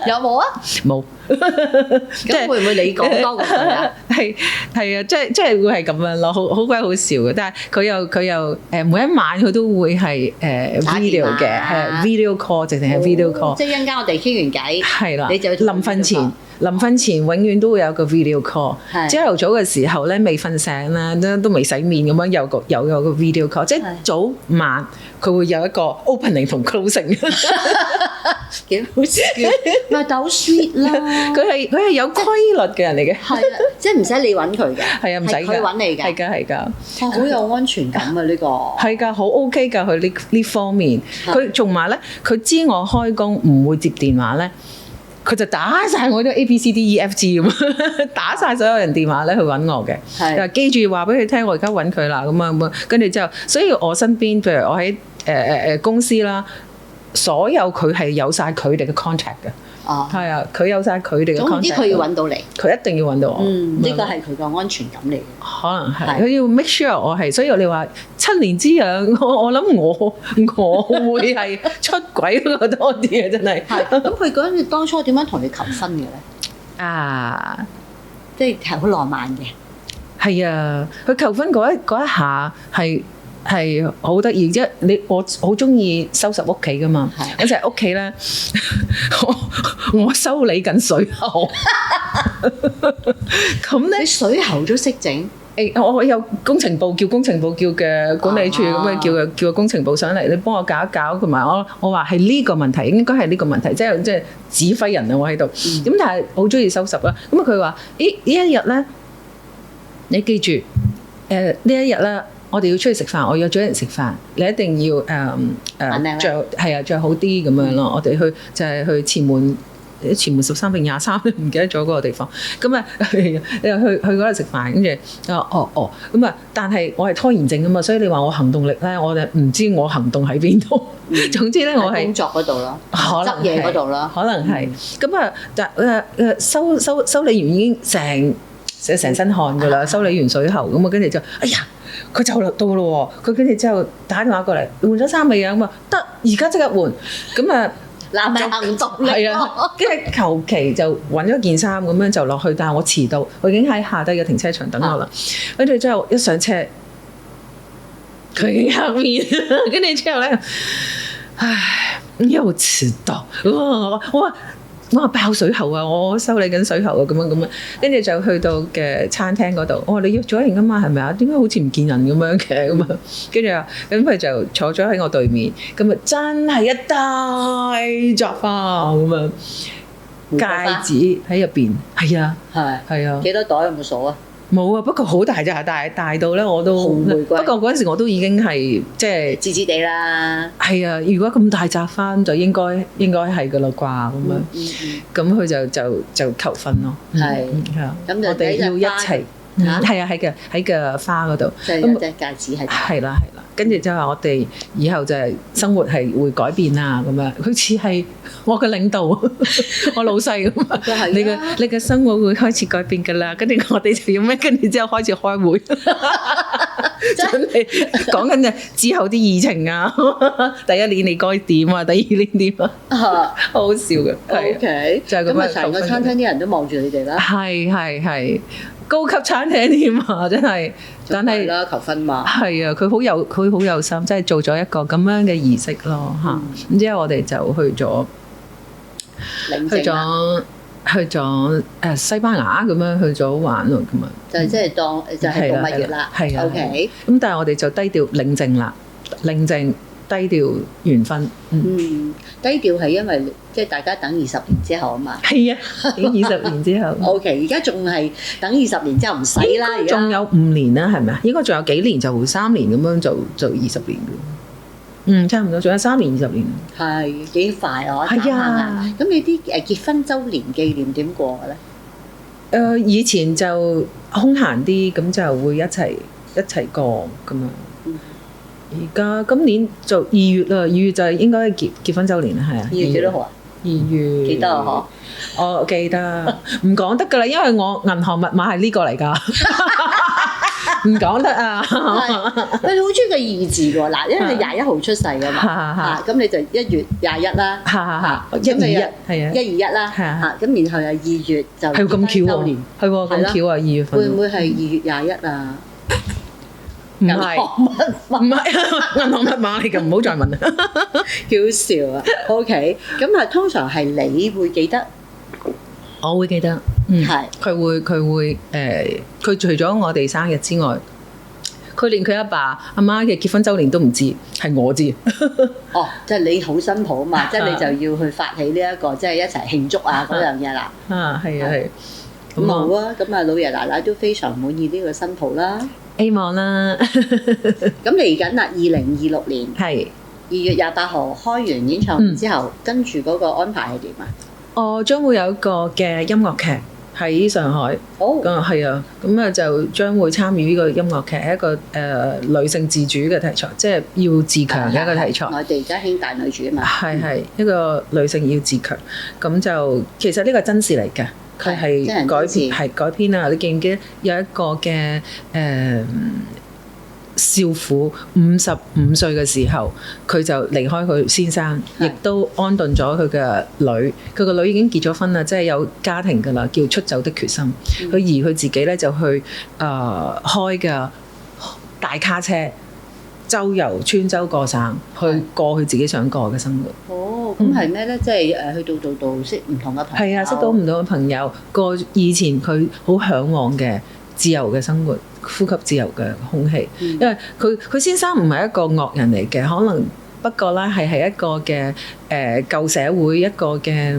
有冇啊？冇。咁會唔會你講多過佢啊？係啊，即係會係咁樣咯，好鬼好笑嘅。但係佢又每一晚佢都會係video 嘅，係 video call，直情係 video call。即係一陣間我哋傾完偈，係啦，你就臨瞓前永遠都會有個 video call。朝頭早嘅時候咧，未瞓醒啦，都未洗面咁樣，有個 video call。即係早晚佢會有一個 opening 同 closing。幾好笑，咪但好 sweet 啦！佢係有規律嘅人嚟嘅，係啊，即係唔使你揾佢嘅，係啊，唔使佢揾你㗎，係㗎，好有安全感啊！呢個係㗎，好 OK 㗎，佢呢方面，佢仲埋咧，佢知我開工唔會接電話咧，佢就打晒我啲 ABCDEFG 咁，打晒所有人電話咧去揾我嘅，係記住話俾佢聽，我而家揾佢啦，咁啊，跟住之後，所以我身邊譬如我喺公司啦。所有佢係有晒佢哋嘅 contact 嘅，係啊，佢有晒佢哋嘅 contact。總之佢要揾到你，佢一定要揾到我。呢個係佢個安全感嚟嘅。可能係，佢要 make sure 我係，所以你話7年之癢，我諗我會係出軌嗰個多啲嘅，真係。係。咁佢嗰陣當初點樣同你求婚嘅咧？即係好浪漫嘅。係啊，佢求婚嗰一下係好得意，即係我好中意收拾屋企噶嘛，嗰陣屋企咧，我修理緊水喉，咁咧你水喉都識整？我有工程部叫嘅管理處咁樣叫個工程部上嚟，你幫我搞一搞，同埋我話係呢個問題，應該係呢個問題，即係指揮人啊，我喺度，咁但係好中意收拾啦。咁佢話：呢一日咧，你記住，呢一日咧。我哋要出去食飯，我約咗人食飯，你一定要着好啲咁樣咯。我哋就係去前門13定23，唔記得咗嗰個地方。咁啊，你又去嗰度食飯，跟住咁啊。但係我係拖延症啊嘛，所以你話我行動力咧，我就唔知我行動喺邊度。總之咧，我係工作嗰度咯，執嘢嗰度咯，可能係。咁啊，但收理完已經成成身汗㗎啦，修理完水喉咁啊，跟住就哎呀，佢就到咯喎，佢跟住之後打電話過嚟，換咗衫未啊？咁啊，得，而家即刻換，咁啊。男人行動力係啊，跟住求其就揾咗件衫咁樣就落去，但係我遲到，我已經喺下低嘅停車場等我啦。跟住之後一上車，佢已經黑面，跟住之後咧，唉，又遲到，我話爆水喉啊！我修理緊水喉啊！咁樣，跟住就去到嘅餐廳嗰度。我話你約咗人㗎嘛？係咪啊？點解好似唔見人咁樣嘅咁啊？跟住啊，咁佢就坐咗喺我對面。咁啊，真係一大紮花咁啊！戒指喺入邊，係啊，係啊，幾多袋有冇數啊？冇啊，不過好大咋，大到咧我都。紅玫瑰。不過嗰陣時我都已經係即係知知地啦。係啊，如果咁大紮花就應該係㗎啦啩咁樣。咁佢就求婚咯。係。咁我哋要一齊。係啊，喺個花嗰度。即係有隻戒指喺度。係啦。跟住就話我哋以後就係生活係會改變啊咁樣，佢似係我嘅領導，我老細咁啊。你嘅生活會開始改變㗎啦，跟住我哋就要咩？跟住之後開始開會，真係講緊之後啲議程啊。第一年你該點啊？第二年點啊？好好笑嘅。OK，就係咁樣。成個餐廳啲人都望住你哋啦。係。高級餐廳添啊，真係，但係啦求婚嘛，係啊，佢好有心，即係做咗一個咁樣嘅儀式咯嚇。咁之後我哋就去咗西班牙咁樣去咗玩咯咁啊，就即係當就係度蜜月啦。係啊，OK。咁但係我哋就低調領證啦，領證低調完婚。低調係因為即係大家等20年之後啊嘛。係啊，等20年之後。OK， 而家仲係等20年之後唔使啦，而家仲有5年啦，係咪啊？應該仲有幾年就3年咁樣就20年嘅。差唔多，仲有3年20年。係幾快啊！係啊。咁你啲結婚週年紀念點過嘅咧？以前就空閒啲，咁就會一齊過咁樣。而家今年就2月啦，2月就係應該結婚週年啦，係啊。2月幾多號啊？2月記得啊？我記得，唔講得㗎啦，因為我銀行密碼係呢個嚟㗎，唔講得啊。喂，你好中意個2字喎，嗱，因為你21號出世㗎嘛，咁你就1月21啦，121係啊，121啦，咁然後又2月就係咁巧喎，係喎咁巧啊，2月份會唔會係2月21啊？唔係銀行密碼嚟㗎，唔好再問啦。幾好笑啊 ！OK， 咁啊，通常係你會記得，我會記得，係佢會佢除咗我哋生日之外，佢連佢阿爸阿媽嘅結婚週年都唔知，係我知。哦，即係你好新抱啊嘛，即係你就要去發起呢一個即係一齊慶祝啊嗰樣嘢啦。係啊。咁好啊，咁啊老爺奶奶都非常滿意呢個新抱啦。希望啦。咁嚟緊啦，2026年係2月28號開完演唱會之後，跟住嗰個安排係點啊？我將會有一個嘅音樂劇喺上海。好。係啊，咁啊就將會參與呢個音樂劇，係一個女性自主嘅題材，即係要自強嘅一個題材。我哋而家興大女主啊嘛。係一個女性要自強，咁就其實呢個真事嚟嘅。佢係改編啊！你記唔記得有一個嘅少婦55歲嘅時候，佢就離開佢先生，亦都安頓咗佢嘅女。佢個女已經結咗婚啦，即係有家庭㗎啦，叫出走的決心。而佢自己咧就去開嘅大卡車，周遊穿州過省，去過佢自己想過嘅生活。咁係咩咧？即係去到度識唔同嘅朋友。係啊，識到唔同嘅朋友，過以前佢好嚮往嘅自由嘅生活，呼吸自由嘅空氣。因為佢先生唔係一個惡人嚟嘅，可能不過咧係一個嘅舊社會一個嘅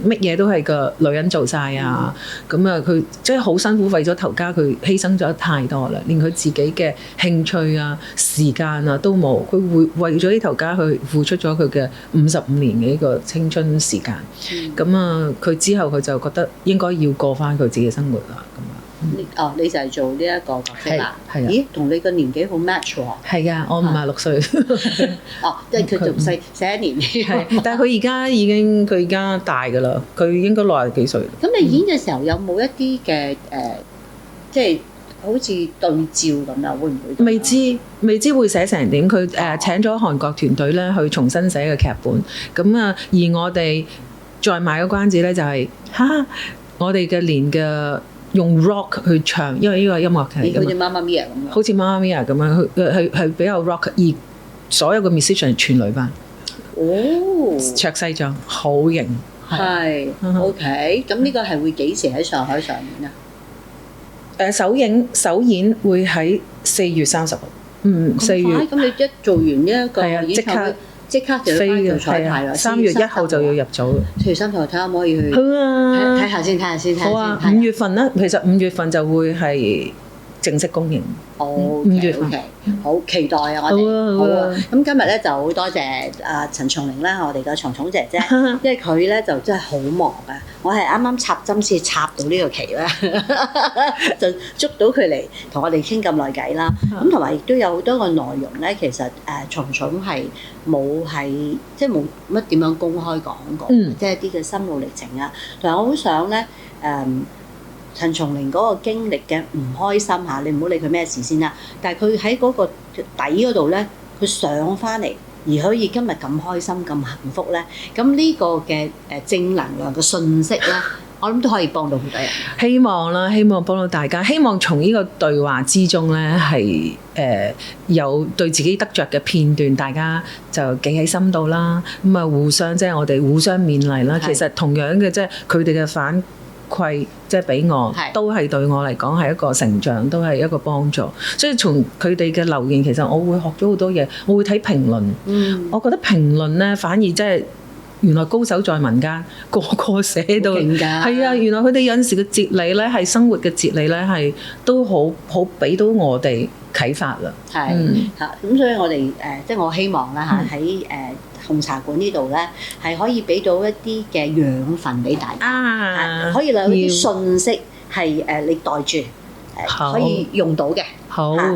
乜嘢都係個女人做晒啊。咁啊，佢即係好辛苦為咗頭家，佢犧牲咗太多啦，連佢自己嘅興趣啊、時間啊都冇。佢會為咗呢頭家去付出咗佢嘅55年嘅呢個青春時間。咁啊，佢之後佢就覺得應該要過翻佢自己嘅生活啦。咁啊。你就係做呢一個角色啦。係啊。咦，同你個年紀好 match 喎。係啊，我56歲。即係佢仲細1年。係，但係佢而家大㗎啦，佢應該60幾歲。咁你演嘅時候有冇一啲嘅即係好似對照咁啊？會唔會？未知會寫成點？佢請咗韓國團隊咧去重新寫個劇本。咁啊，而我哋再賣個關子咧，就係我哋嘅連嘅用 rock 去唱，因為呢個音樂劇好似 Mamma Mia 咁樣，好似 Mamma Mia 咁樣，係比較 rock， 而所有嘅 musician 係全女班。哦，着西裝，好型。係 OK， 咁呢個係會幾時喺上海上演啊？首演會喺4月30號。4月。咁你一做完呢一個演唱會，即刻就要翻做彩排啦。3月1號就要入組。4月30號睇下可唔可以去？好啊，睇下先。好啊，5月份啦，其實5月份就會係正式公映。5月份。好期待啊！我哋好啊！咁今日咧就好多謝陳松伶啦，我哋嘅松松姐姐，因為佢咧就真係好忙啊！我係啱啱插針先插到呢個期啦，就捉到佢嚟同我哋傾咁耐偈啦。咁同埋亦都有好多個內容咧，其實松松係冇即係冇乜點樣公開講過，即係啲嘅心路歷程啊。同埋我好想咧陳松伶嗰個經歷嘅唔開心嚇，你唔好理佢咩事先啦。但係佢喺嗰個底嗰度咧，佢上翻嚟，而可以今日咁開心、咁幸福咧，咁呢個嘅正能量嘅信息咧，我諗都可以幫到好多人。希望幫到大家，希望從呢個對話之中咧，係有對自己得着嘅片段，大家就記喺心度啦。咁啊，互相即係我哋互相勉勵啦。其實同樣嘅即係佢哋嘅反饋即係俾我，都係對我嚟講係一個成長，都係一個幫助。所以從佢哋嘅留言，其實我會學咗好多嘢。我會睇評論，我覺得評論咧反而即係原來高手在民間，個個寫到係啊！原來佢哋有陣時嘅哲理咧，係生活嘅哲理咧，係都好俾到我哋啟發啦。咁所以我哋即係我希望啦喺紅茶館呢度咧，係可以俾到一啲嘅養分俾大家，可以有啲信息係你袋住，可以用到嘅，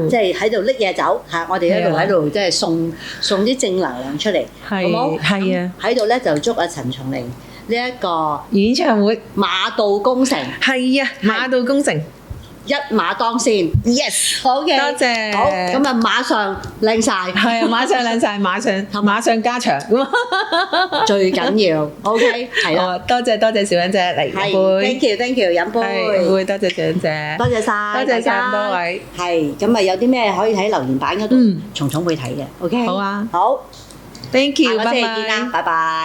即係喺度拎嘢走嚇，我哋喺度即係送啲正能量出嚟，好冇？係啊，喺度咧就祝阿陳松伶呢一個演唱會馬到功成，係啊，馬到功成。一馬當先 ，yes， 好嘅，多謝，好，咁啊馬上靚晒，係啊，馬上靚晒，馬上加長，最緊要 ，OK， 係啦，多謝小欣姐嚟飲杯，thank you，飲杯，多謝小欣姐，多謝晒咁多位，係，咁啊有啲咩可以喺留言板嗰度，松松會睇嘅 ，OK， 好啊，好 ，thank you，拜拜，拜拜。